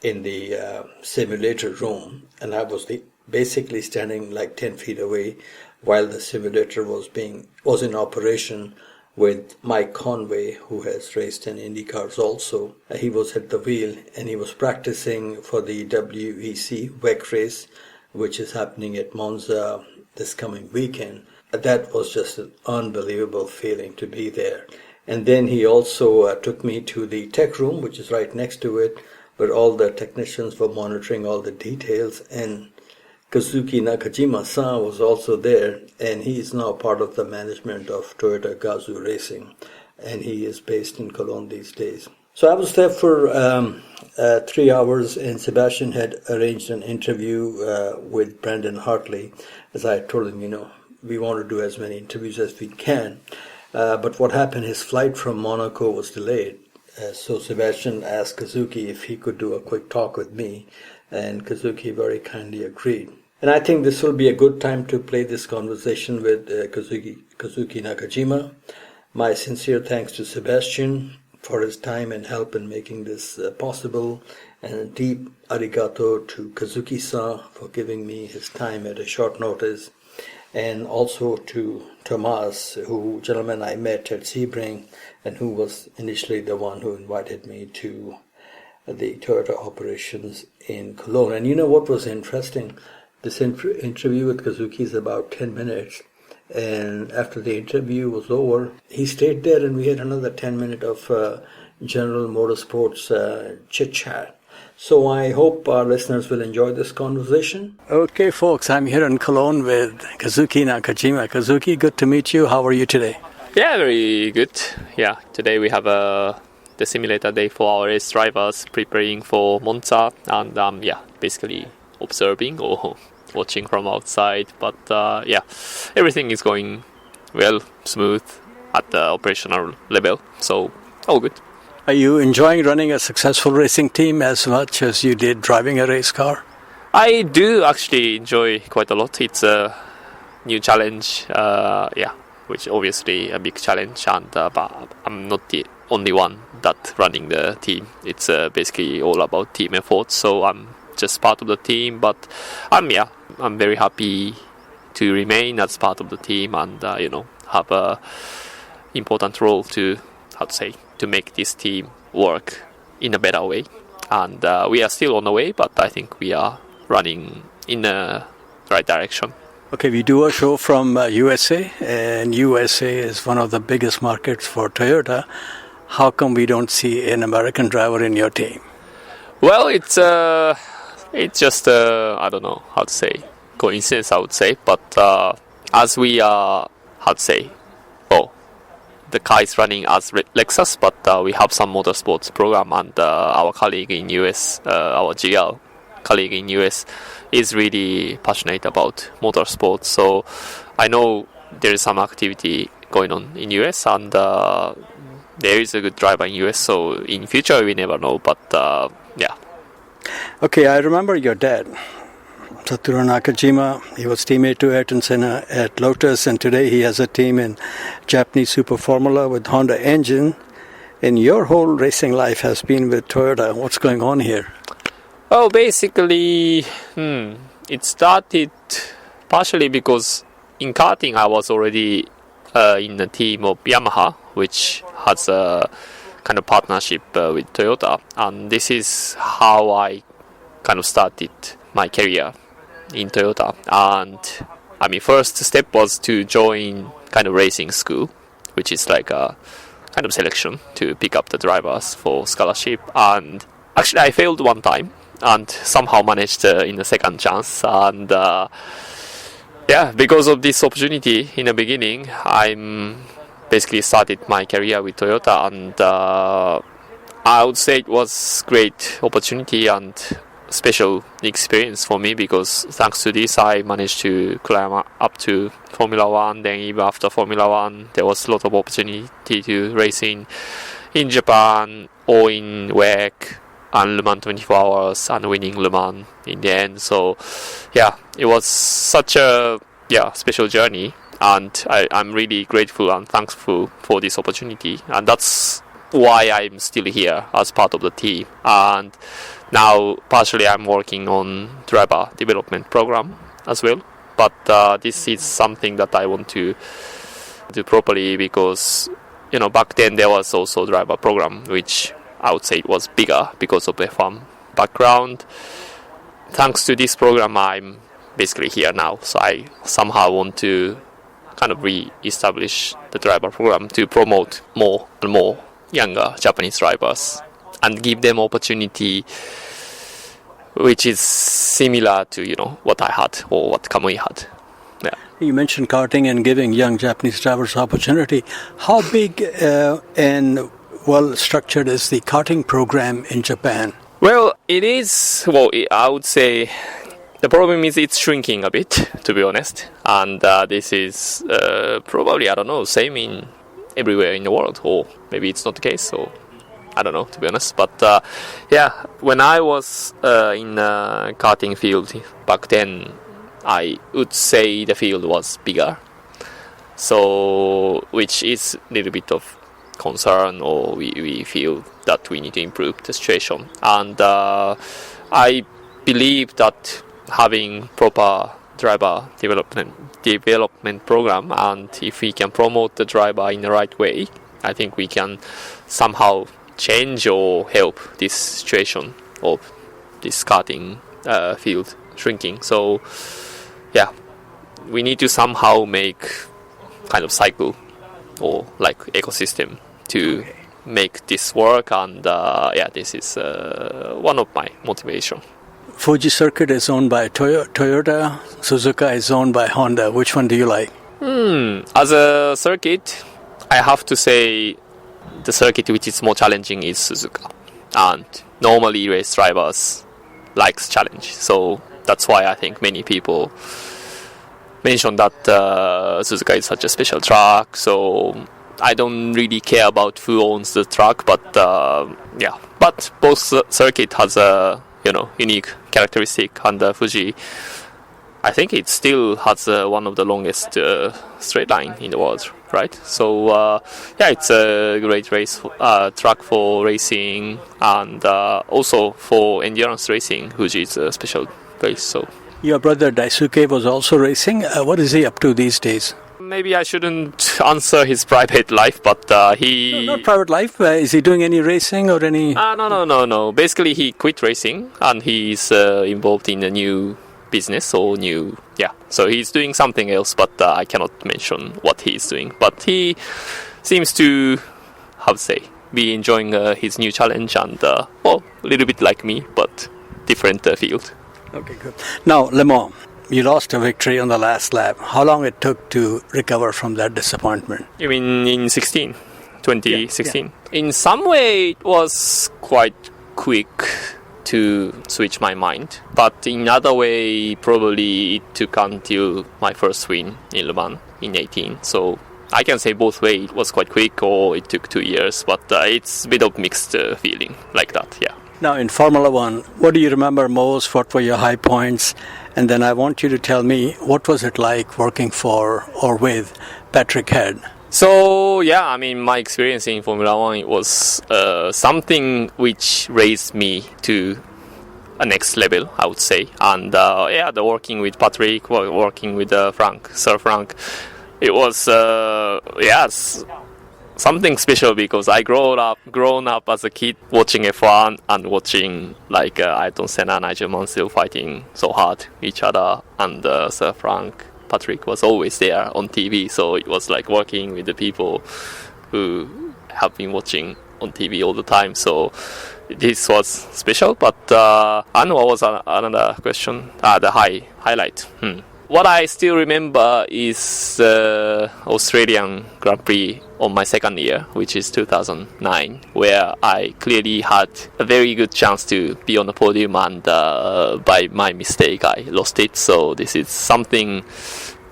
in the simulator room, and I was basically standing like 10 feet away while the simulator was in operation with Mike Conway, who has raced in Indy cars also. He was at the wheel, and he was practicing for the WEC race, which is happening at Monza this coming weekend. That was just an unbelievable feeling to be there. And then he also took me to the tech room, which is right next to it, where all the technicians were monitoring all the details. And Kazuki Nakajima-san was also there, and he is now part of the management of Toyota Gazoo Racing, and he is based in Cologne these days. So I was there for 3 hours, and Sebastian had arranged an interview with Brandon Hartley. As I told him, we want to do as many interviews as we can. But what happened, his flight from Monaco was delayed. So Sebastian asked Kazuki if he could do a quick talk with me, and Kazuki very kindly agreed. And I think this will be a good time to play this conversation with Kazuki Nakajima. My sincere thanks to Sebastian for his time and help in making this possible, and a deep arigato to Kazuki-san for giving me his time at a short notice, and also to Tomas, who gentleman I met at Sebring, and who was initially the one who invited me to the Toyota operations in Cologne. And you know what was interesting? This interview with Kazuki is about 10 minutes. And after the interview was over, he stayed there and we had another 10 minutes of general motorsports chit-chat. So I hope our listeners will enjoy this conversation. Okay, folks, I'm here in Cologne with Kazuki Nakajima. Kazuki, good to meet you. How are you today? Yeah, very good. Yeah, today we have the simulator day for our race drivers preparing for Monza, and basically observing or watching from outside. But everything is going well, smooth at the operational level, so all good. Are you enjoying running a successful racing team as much as you did driving a race car? I do actually enjoy quite a lot. It's a new challenge, which obviously a big challenge, and but I'm not the only one that running the team. It's basically all about team effort, so I'm just part of the team, but I'm very happy to remain as part of the team and have a important role to make this team work in a better way. And we are still on the way, but I think we are running in the right direction. Okay, we do a show from USA, and USA is one of the biggest markets for Toyota. How come we don't see an American driver in your team? Well, it's just I don't know how to say, coincidence, I would say. But as we are, the car is running as Lexus, but we have some motorsports program, and our colleague in US, our GL colleague in US, is really passionate about motorsports. So I know there is some activity going on in US, and there is a good driver in US. So in future we never know, but Okay, I remember your dad, Satoru Nakajima. He was teammate to Ayrton Senna at Lotus, and today he has a team in Japanese Super Formula with Honda engine. And your whole racing life has been with Toyota. What's going on here? Well, basically, it started partially because in karting I was already in the team of Yamaha, which has a kind of partnership with Toyota, and this is how I kind of started my career in Toyota. And first step was to join kind of racing school, which is like a kind of selection to pick up the drivers for scholarship. And actually I failed one time and somehow managed in the second chance, and because of this opportunity in the beginning, I'm basically started my career with Toyota, and I would say it was great opportunity and special experience for me, because thanks to this I managed to climb up to Formula 1. Then even after Formula 1 there was a lot of opportunity to race in Japan or in WEC and Le Mans 24 hours and winning Le Mans in the end. So it was such a special journey, and I'm really grateful and thankful for this opportunity, and that's why I'm still here as part of the team. And now partially I'm working on driver development program as well, but this is something that I want to do properly, because back then there was also driver program, which I would say it was bigger because of F1 background. Thanks to this program I'm basically here now, so I somehow want to kind of re-establish the driver program to promote more and more younger Japanese drivers and give them opportunity which is similar to what I had or what Kamui had. Yeah. You mentioned karting and giving young Japanese drivers opportunity. How big and well structured is the karting program in Japan? Well, it is. Well, I would say the problem is it's shrinking a bit, to be honest. And this is probably, I don't know, same in everywhere in the world, or maybe it's not the case. So I don't know, to be honest. But when I was in the karting field back then, I would say the field was bigger. So, which is a little bit of concern, or we feel that we need to improve the situation. And I believe that having proper driver development program, and if we can promote the driver in the right way, I think we can somehow change or help this situation of this karting field shrinking. So we need to somehow make kind of cycle or like ecosystem to make this work, and this is one of my motivation. Fuji Circuit is owned by Toyota, Suzuka is owned by Honda. Which one do you like? As a circuit, I have to say the circuit which is more challenging is Suzuka, and normally race drivers likes challenge, so that's why I think many people mention that Suzuka is such a special track. So I don't really care about who owns the track, but but both circuit has a unique characteristic, and Fuji, I think it still has one of the longest straight line in the world, right? So it's a great race track for racing, and also for endurance racing. Fuji is a special place. So your brother Daisuke was also racing. What is he up to these days? Maybe I shouldn't answer his private life, but he... No, not private life. Is he doing any racing or any... No. Basically, he quit racing, and he's involved in a new business or new... So he's doing something else, but I cannot mention what he's doing. But he seems to, be enjoying his new challenge, and, a little bit like me, but different field. Okay, good. Now, Le Mans, you lost a victory on the last lap. How long it took to recover from that disappointment? You mean in 2016? Yeah. In some way, it was quite quick to switch my mind. But in other way, probably it took until my first win in Le Mans in 2018. So I can say both ways. It was quite quick, or it took 2 years. But it's a bit of mixed feeling like that, yeah. Now, in Formula One, what do you remember most? What were your high points? And then I want you to tell me, what was it like working for or with Patrick Head? So, my experience in Formula One, it was something which raised me to a next level, I would say. And, the working with Patrick, working with Sir Frank, it was, something special, because I grown up as a kid watching F1 and watching Ayrton Senna, Nigel Mansell fighting so hard each other, and Sir Frank, Patrick was always there on TV. So it was like working with the people who have been watching on TV all the time. So this was special. But and what was another question? The highlight. What I still remember is Australian Grand Prix on my second year, which is 2009, where I clearly had a very good chance to be on the podium, and by my mistake I lost it. So this is something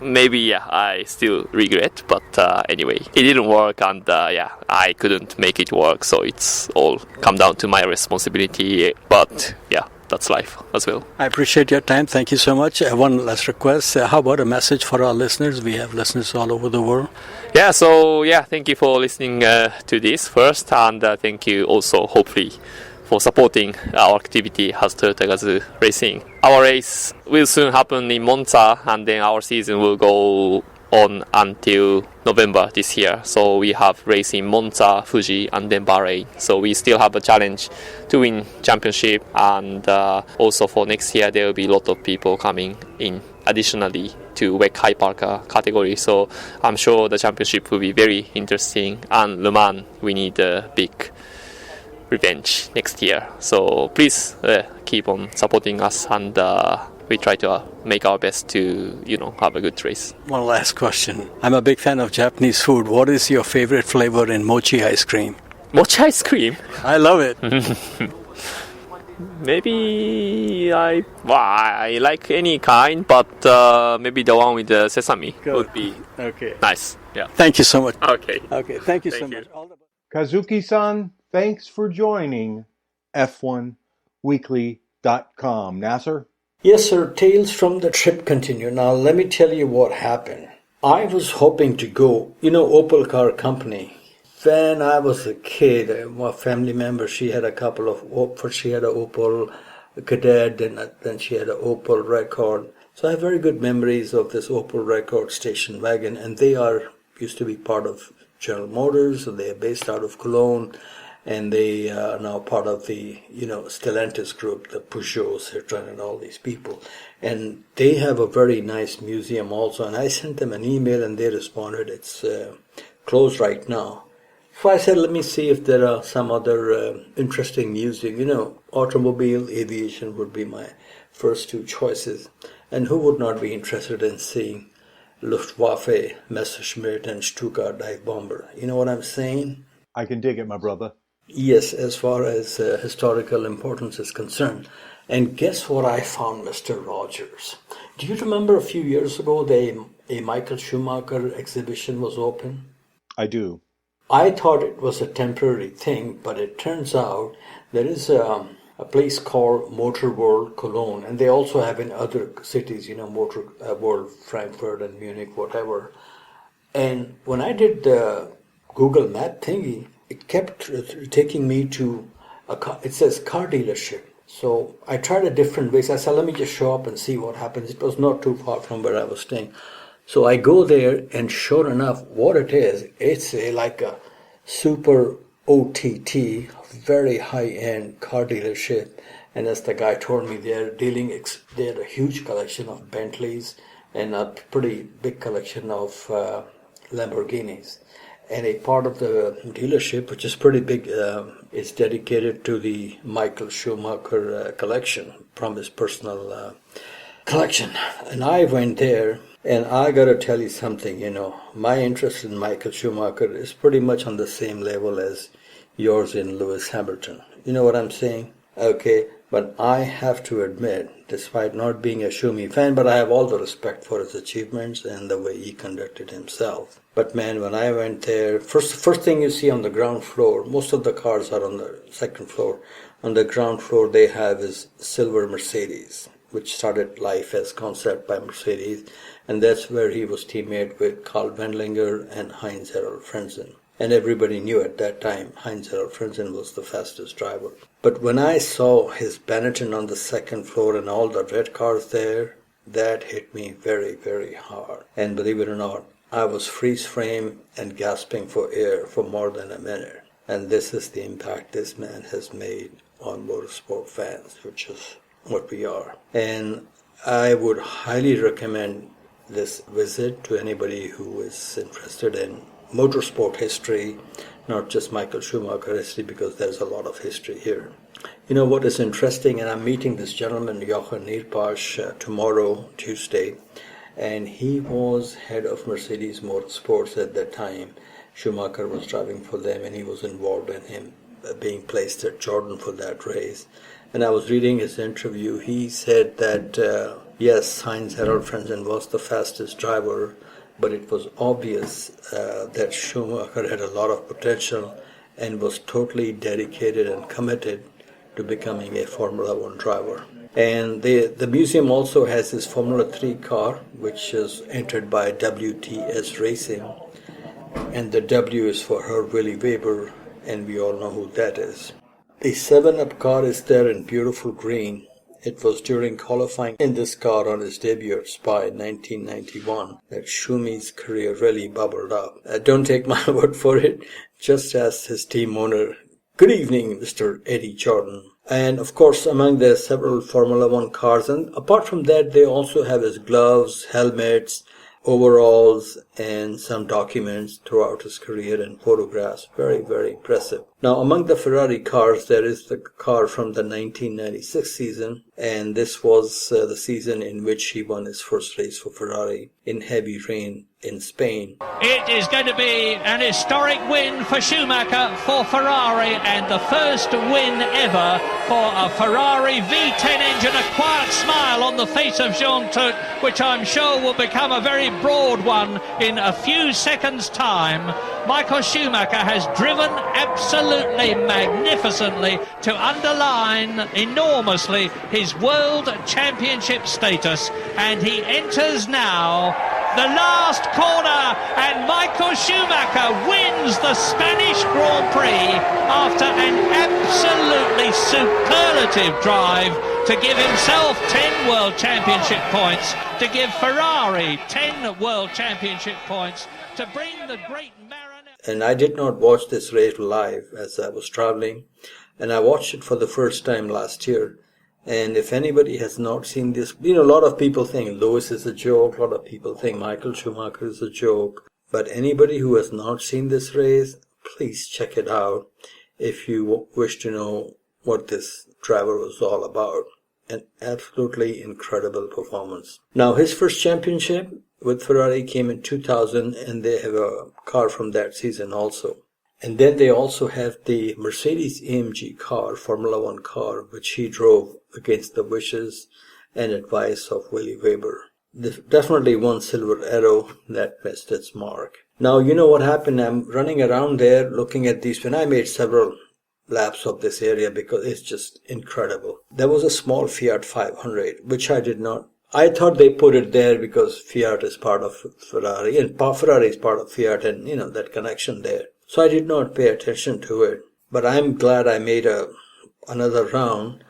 maybe I still regret, but anyway, it didn't work, and I couldn't make it work. So it's all come down to my responsibility, but that's life as well. I appreciate your time. Thank you so much. One last request. How about a message for our listeners? We have listeners all over the world. Thank you for listening to this first, and thank you also, hopefully, for supporting our activity as Toyota Gazoo Racing. Our race will soon happen in Monza, and then our season will go on until November this year. So we have race in Monza, Fuji, and then Bahrain. So we still have a challenge to win championship, and also for next year there will be a lot of people coming in additionally to WEC Hypercar category. So I'm sure the championship will be very interesting, and Le Mans, we need a big revenge next year. So please keep on supporting us, and we try to make our best to, have a good race. One last question. I'm a big fan of Japanese food. What is your favorite flavor in mochi ice cream? Mochi ice cream? I love it. Maybe I like any kind, but maybe the one with the sesame would be nice. Yeah. Thank you so much. Okay. Thank you so much. Kazuki-san, thanks for joining F1Weekly.com. Nasir? Yes, sir. Tales from the trip continue. Now, let me tell you what happened. I was hoping to go, Opel Car Company. When I was a kid, my family member, she had a couple of, she had an Opel Kadett, then she had an Opel Record. So I have very good memories of this Opel Record station wagon, and they used to be part of General Motors, so they are based out of Cologne, and they are now part of the, Stellantis group, the Peugeot, Citroën, and all these people. And they have a very nice museum also, and I sent them an email, and they responded, it's closed right now. So I said, let me see if there are some other interesting museum. Automobile, aviation would be my first two choices. And who would not be interested in seeing Luftwaffe, Messerschmitt, and Stuka dive bomber? You know what I'm saying? I can dig it, my brother. Yes, as far as historical importance is concerned. And guess what I found, Mr. Rogers? Do you remember a few years ago a Michael Schumacher exhibition was open? I do. I thought it was a temporary thing, but it turns out there is a place called Motor World Cologne, and they also have in other cities, Motor World Frankfurt and Munich, whatever. And when I did the Google Map thingy, it kept taking me to it says car dealership. So I tried a different way. So I said, let me just show up and see what happens. It was not too far from where I was staying. So I go there, and sure enough, what it is, it's like a super OTT, very high-end car dealership. And as the guy told me, they had a huge collection of Bentleys and a pretty big collection of Lamborghinis. And a part of the dealership, which is pretty big, is dedicated to the Michael Schumacher collection from his personal collection. And I went there. And I got to tell you something, my interest in Michael Schumacher is pretty much on the same level as yours in Lewis Hamilton. You know what I'm saying? Okay, but I have to admit, despite not being a Schumi fan, but I have all the respect for his achievements and the way he conducted himself. But man, when I went there, first thing you see on the ground floor, most of the cars are on the second floor. On the ground floor they have is silver Mercedes, which started life as concept by Mercedes. And that's where he was teammate with Karl Wendlinger and Heinz-Harald Frentzen. And everybody knew at that time Heinz-Harald Frentzen was the fastest driver. But when I saw his Benetton on the second floor and all the red cars there, that hit me very, very hard. And believe it or not, I was freeze frame and gasping for air for more than a minute. And this is the impact this man has made on motorsport fans, which is what we are. And I would highly recommend this visit to anybody who is interested in motorsport history, not just Michael Schumacher history, because there's a lot of history here. You know what is interesting, and I'm meeting this gentleman, Jochen Nierpasch, tomorrow, Tuesday, and he was head of Mercedes Motorsports at that time. Schumacher was driving for them, and he was involved in him being placed at Jordan for that race. And I was reading his interview. He said that yes, Heinz-Harald Frentzen was the fastest driver, but it was obvious that Schumacher had a lot of potential and was totally dedicated and committed to becoming a Formula One driver. And the museum also has his Formula 3 car, which is entered by WTS Racing. And the W is for Herr Willy Weber, and we all know who that is. The 7-Up car is there in beautiful green. It was during qualifying in this car on his debut at Spa in 1991 that Schumi's career really bubbled up. Don't take my word for it. Just ask his team owner, good evening, Mr. Eddie Jordan. And of course, among the several Formula One cars, and apart from that, they also have his gloves, helmets, overalls, and some documents throughout his career and photographs. Very, very impressive. Now, among the Ferrari cars, there is the car from the 1996 season, and this was the season in which he won his first race for Ferrari in heavy rain in Spain. It is going to be an historic win for Schumacher, for Ferrari, and the first win ever for a Ferrari V10 engine. A quiet smile on the face of Jean Todt, which I'm sure will become a very broad one in a few seconds' time. Michael Schumacher has driven absolutely magnificently to underline enormously his world championship status, and he enters now the last corner, and Michael Schumacher wins the Spanish Grand Prix after an absolutely superlative drive to give himself 10 World Championship points, to give Ferrari 10 World Championship points, to bring the great Maranello. And I did not watch this race live as I was traveling, and I watched it for the first time last year. And if anybody has not seen this, a lot of people think Lewis is a joke, a lot of people think Michael Schumacher is a joke. But anybody who has not seen this race, please check it out if you wish to know what this driver was all about. An absolutely incredible performance. Now, his first championship with Ferrari came in 2000, and they have a car from that season also. And then they also have the Mercedes-AMG car, Formula One car, which he drove against the wishes and advice of Willy Weber. Definitely one silver arrow that missed its mark. Now, you know what happened? I'm running around there looking at these, and I made several laps of this area because it's just incredible. There was a small Fiat 500, which I thought they put it there because Fiat is part of Ferrari, and Ferrari is part of Fiat, and that connection there. So I did not pay attention to it, but I'm glad I made another round,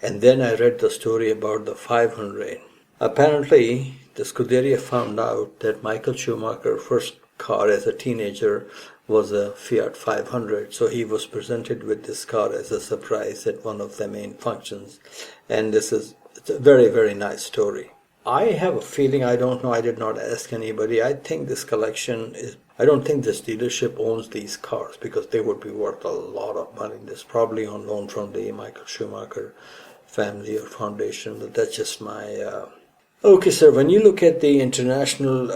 and then I read the story about the 500. Apparently, the Scuderia found out that Michael Schumacher's first car as a teenager was a Fiat 500, so he was presented with this car as a surprise at one of the main functions, and it's a very, very nice story. I have a feeling, I don't know, I did not ask anybody, I think this collection is, I don't think this dealership owns these cars because they would be worth a lot of money. This is probably on loan from the Michael Schumacher family or foundation, but that's just my... Okay, sir, when you look at the international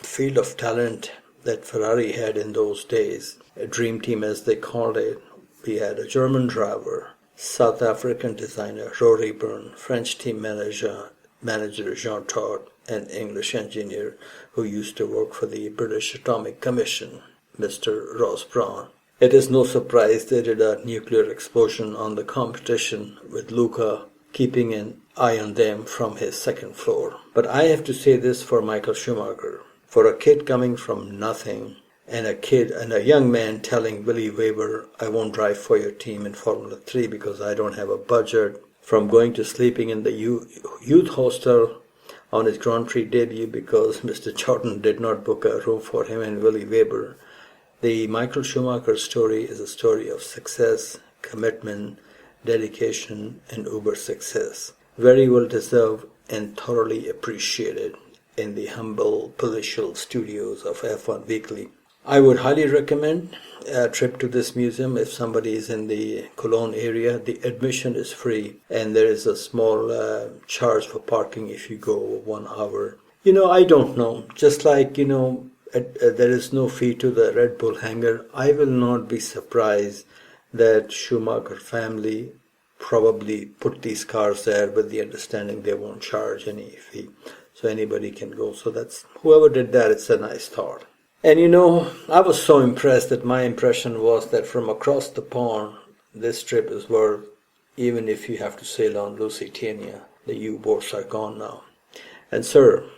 field of talent that Ferrari had in those days, a dream team as they called it, we had a German driver, South African designer Rory Byrne, French team manager Jean Todt, and English engineer who used to work for the British Atomic Commission, Mr. Ross Brawn. It is no surprise they did a nuclear explosion on the competition, with Luca keeping an eye on them from his second floor. But I have to say this for Michael Schumacher. For a kid coming from nothing, and a young man telling Willy Weber, I won't drive for your team in Formula 3 because I don't have a budget, from going to sleeping in the youth hostel on his Grand Prix debut because Mr. Jordan did not book a room for him and Willy Weber. The Michael Schumacher story is a story of success, commitment, dedication, and uber success. Very well deserved and thoroughly appreciated in the humble palatial studios of F1Weekly. I would highly recommend a trip to this museum if somebody is in the Cologne area. The admission is free, and there is a small charge for parking if you go 1 hour. I don't know. Just like, there is no fee to the Red Bull hangar, I will not be surprised that Schumacher family probably put these cars there with the understanding they won't charge any fee. So anybody can go. So that's, whoever did that, it's a nice thought. And I was so impressed that my impression was that from across the pond, this trip is worth, even if you have to sail on Lusitania. The U-boats are gone now. And sir,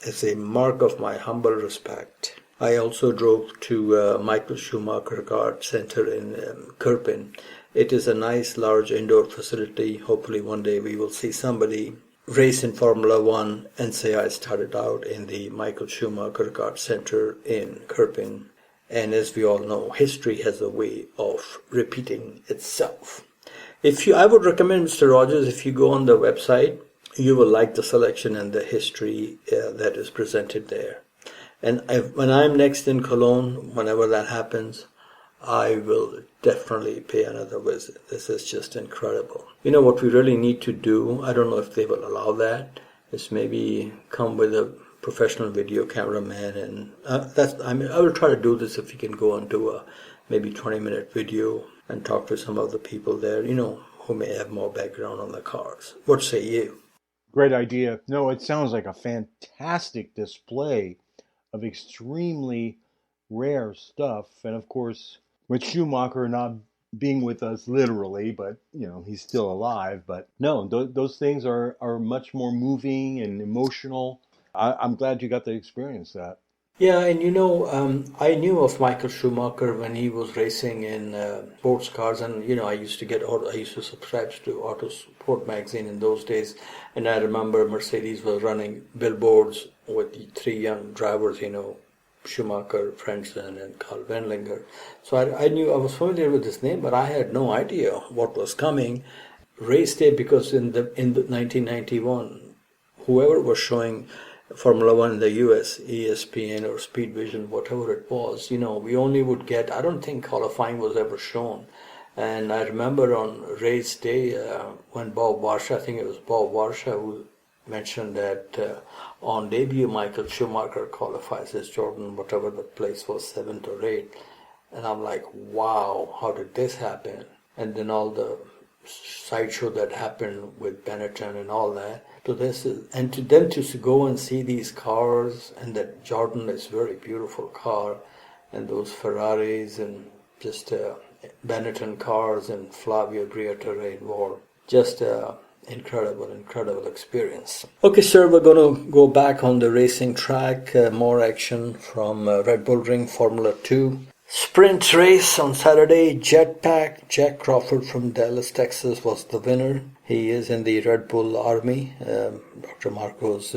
as a mark of my humble respect, I also drove to Michael Schumacher Kart Center in Kirpin. It is a nice large indoor facility. Hopefully one day we will see somebody race in Formula One and say I started out in the Michael Schumacher Kart Center in Kirpin. And as we all know, history has a way of repeating itself. I would recommend, Mr. Rogers, if you go on the website, you will like the selection and the history that is presented there. And when I'm next in Cologne, whenever that happens, I will definitely pay another visit. This is just incredible. You know what we really need to do? I don't know if they will allow that. Is maybe come with a professional video cameraman, and I will try to do this if you can go into a maybe 20-minute video and talk to some of the people there, who may have more background on the cars. What say you? Great idea. No, it sounds like a fantastic display of extremely rare stuff. And of course, with Schumacher not being with us literally, but he's still alive. But no, those things are much more moving and emotional. I'm glad you got to experience that. Yeah, and I knew of Michael Schumacher when he was racing in sports cars, and I used to subscribe to Autosport magazine in those days, and I remember Mercedes was running billboards with the three young drivers, Schumacher, Frentzen, and Karl Wendlinger. So I was familiar with his name, but I had no idea what was coming. Race day, because in the 1991, whoever was showing Formula One in the US, ESPN or Speed Vision, whatever it was, we only would get, I don't think qualifying was ever shown. And I remember on race day when Bob Varsha, I think it was Bob Varsha who mentioned that on debut Michael Schumacher qualifies as Jordan, whatever the place was, 7th or 8th. And I'm like, wow, how did this happen? And then all the sideshow that happened with Benetton and all that. So to go and see these cars, and that Jordan is a very beautiful car, and those Ferraris and just Benetton cars and Flavio Briatore involved. Just incredible experience. Okay, sir, we're going to go back on the racing track. More action from Red Bull Ring Formula 2. Sprint race on Saturday. Jetpack Jack Crawford from Dallas, Texas was the winner. He is in the Red Bull Army, Dr. Marco's,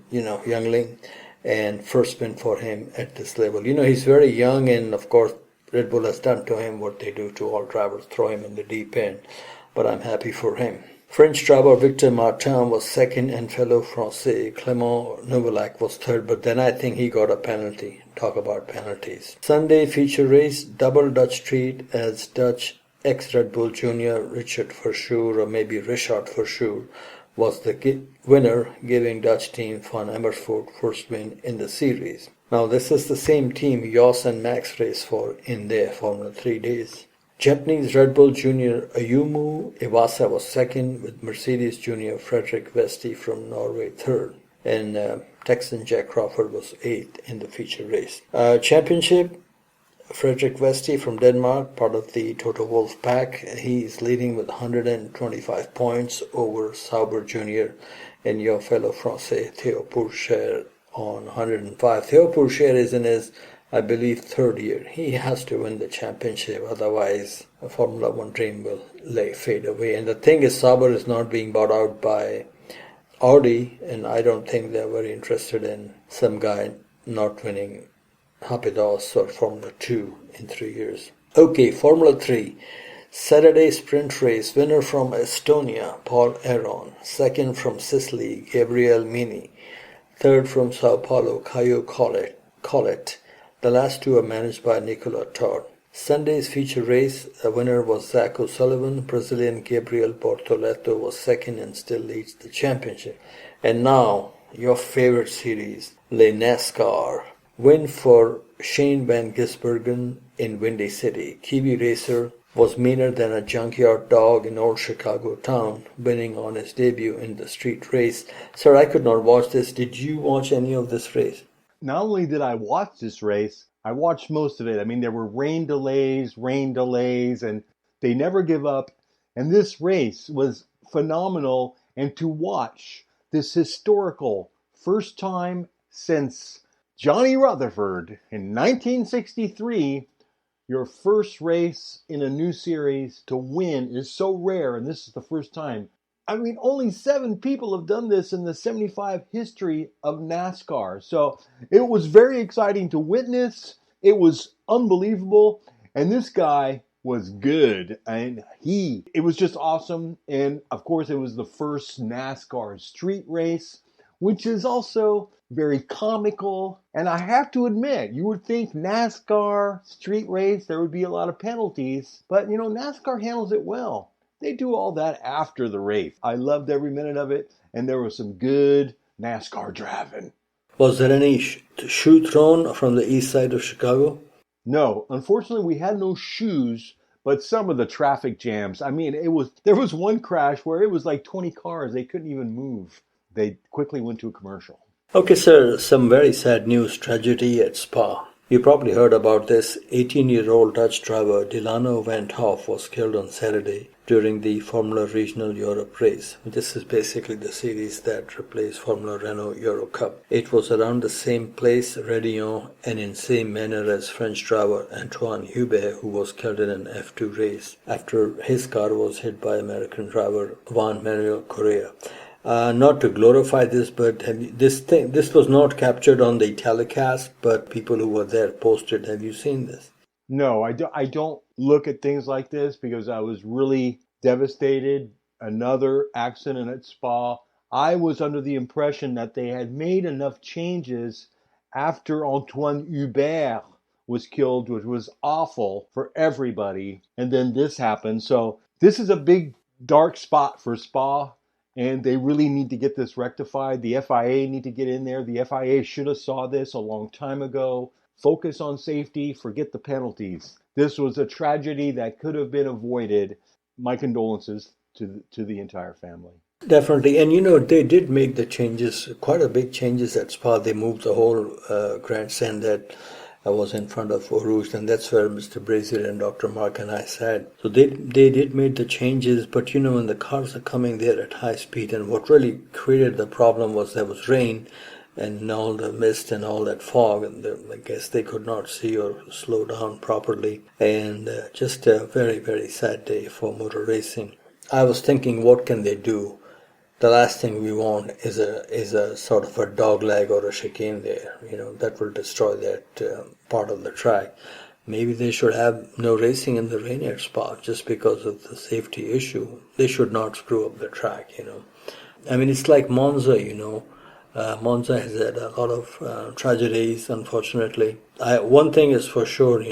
youngling, and first win for him at this level. He's very young, and of course, Red Bull has done to him what they do to all drivers, throw him in the deep end. But I'm happy for him. French driver Victor Martin was second, and fellow Francais Clément Nouvelac was third, but then I think he got a penalty. Talk about penalties. Sunday feature race, double Dutch treat as Dutch ex-Red Bull Junior Richard Verschoor, or maybe Richard Verschoor, was the winner, giving Dutch team Van Amersfoort first win in the series. Now this is the same team Jos and Max race for in their Formula 3 days. Japanese Red Bull Junior Ayumu Iwasa was second, with Mercedes Junior Frederick Vesti from Norway third, and Texan Jack Crawford was eighth in the feature race. Championship, Frederick Vesti from Denmark, part of the Toto Wolff pack. He is leading with 125 points over Sauber Junior and your fellow Francais Theo Pourchaire on 105. Theo Pourchaire is in his, I believe, third year. He has to win the championship, otherwise a Formula One dream will fade away. And the thing is, Sauber is not being bought out by Audi, and I don't think they're very interested in some guy not winning Rapidos or Formula 2 in 3 years. Okay, Formula 3. Saturday sprint race, winner from Estonia, Paul Aron. Second from Sicily, Gabriel Mini. Third from Sao Paulo, Caio Collet. The last two are managed by Nicola Todd. Sunday's feature race, the winner was Zach O'Sullivan. Brazilian Gabriel Bortoleto was second and still leads the championship. And now, your favorite series, Le NASCAR. Win for Shane Van Gisbergen in Windy City. Kiwi racer was meaner than a junkyard dog in old Chicago town, winning on his debut in the street race. Sir, I could not watch this. Did you watch any of this race? Not only did I watch this race, I watched most of it. I mean, there were rain delays, and they never give up. And this race was phenomenal. And to watch this historical first time since Johnny Rutherford in 1963, your first race in a new series to win is so rare, and this is the first time. I mean, only 7 people have done this in the 75 history of NASCAR. So it was very exciting to witness. It was unbelievable. And this guy was good. And it was just awesome. And of course, it was the first NASCAR street race, which is also very comical. And I have to admit, you would think NASCAR, street race, there would be a lot of penalties. But, NASCAR handles it well. They do all that after the race. I loved every minute of it, and there was some good NASCAR driving. Was there any shoe thrown from the east side of Chicago? No, unfortunately, we had no shoes, but some of the traffic jams. I mean, there was one crash where it was like 20 cars. They couldn't even move. They quickly went to a commercial. Okay, sir, some very sad news, tragedy at Spa. You probably heard about this. 18-year-old Dutch driver Delano Van Hoff was killed on Saturday during the Formula Regional Europe race. This is basically the series that replaced Formula Renault Euro Cup. It was around the same place, Réunion, and in same manner as French driver Antoine Hubert, who was killed in an F2 race after his car was hit by American driver Juan Manuel Correa. Not to glorify this, but this was not captured on the telecast, but people who were there posted. Have you seen this? No, I don't look at things like this because I was really devastated. Another accident at Spa. I was under the impression that they had made enough changes after Antoine Hubert was killed, which was awful for everybody. And then this happened. So this is a big dark spot for Spa. And they really need to get this rectified. The FIA need to get in there. The FIA should have saw this a long time ago. Focus on safety, forget the penalties. This was a tragedy that could have been avoided. My condolences to the entire family. Definitely. And they did make the changes, quite a big changes at Spa. They moved the whole grandstand that was in front of Eau Rouge, and that's where Mr. Brazil and Dr. Mark and I sat. So they did make the changes, but when the cars are coming there at high speed, and what really created the problem was there was rain and all the mist and all that fog, and I guess they could not see or slow down properly, and just a very, very sad day for motor racing. I was thinking, what can they do? The last thing we want is a sort of a dog leg or a chicane there. That will destroy that part of the track. Maybe they should have no racing in the rain at Spa just because of the safety issue. They should not screw up the track. I mean, it's like Monza. Monza has had a lot of tragedies, unfortunately. One thing is for sure.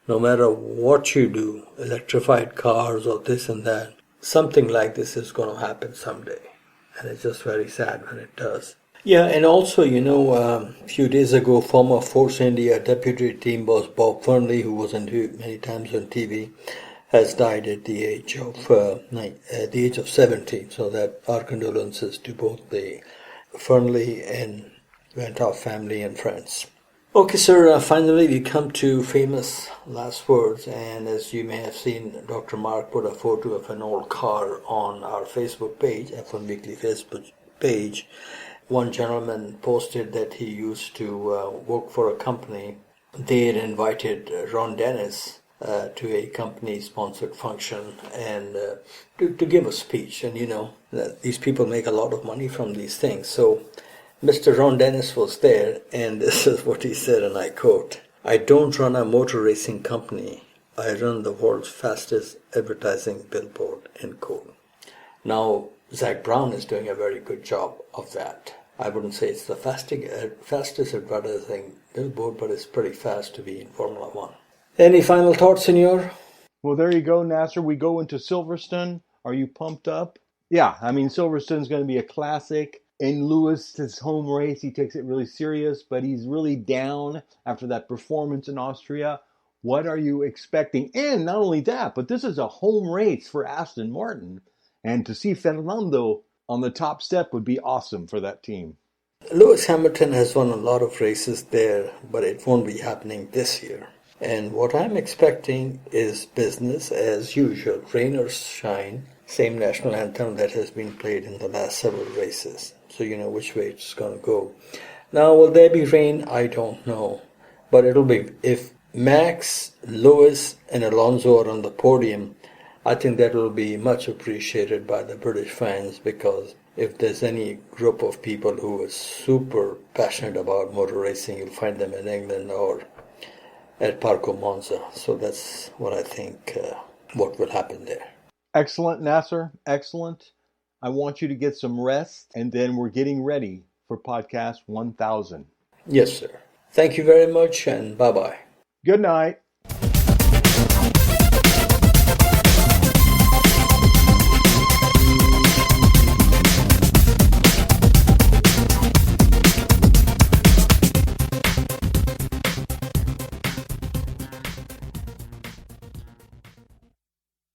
No matter what you do, electrified cars or this and that, something like this is going to happen someday. And it's just very sad when it does. Yeah, and also, a few days ago, former Force India deputy team boss Bob Fernley, who was interviewed many times on TV, has died at the age of 70. So that our condolences to both the Fernley and Van Hoff family and friends. Okay, sir, finally we come to famous last words, and as you may have seen, Dr. Mark put a photo of an old car on our Facebook page, F1Weekly Facebook page. One gentleman posted that he used to work for a company. They had invited Ron Dennis to a company-sponsored function and to give a speech, and these people make a lot of money from these things, so Mr. Ron Dennis was there, and this is what he said, and I quote, "I don't run a motor racing company. I run the world's fastest advertising billboard," end quote. Now, Zach Brown is doing a very good job of that. I wouldn't say it's the fastest advertising billboard, but it's pretty fast to be in Formula One. Any final thoughts, Senor? Well, there you go, Nasser. We go into Silverstone. Are you pumped up? Yeah, I mean, Silverstone's going to be a classic. In Lewis's home race, he takes it really serious, but he's really down after that performance in Austria. What are you expecting? And not only that, but this is a home race for Aston Martin. And to see Fernando on the top step would be awesome for that team. Lewis Hamilton has won a lot of races there, but it won't be happening this year. And what I'm expecting is business as usual. Rain or shine, same national anthem that has been played in the last several races. So you know which way it's going to go. Now, will there be rain? I don't know. But it'll be, if Max, Lewis, and Alonso are on the podium, I think that will be much appreciated by the British fans, because if there's any group of people who is super passionate about motor racing, you'll find them in England or at Parco Monza. So that's what I think what will happen there. Excellent, Nasser. Excellent. I want you to get some rest, and then we're getting ready for podcast 1000. Yes, sir. Thank you very much, and bye-bye. Good night.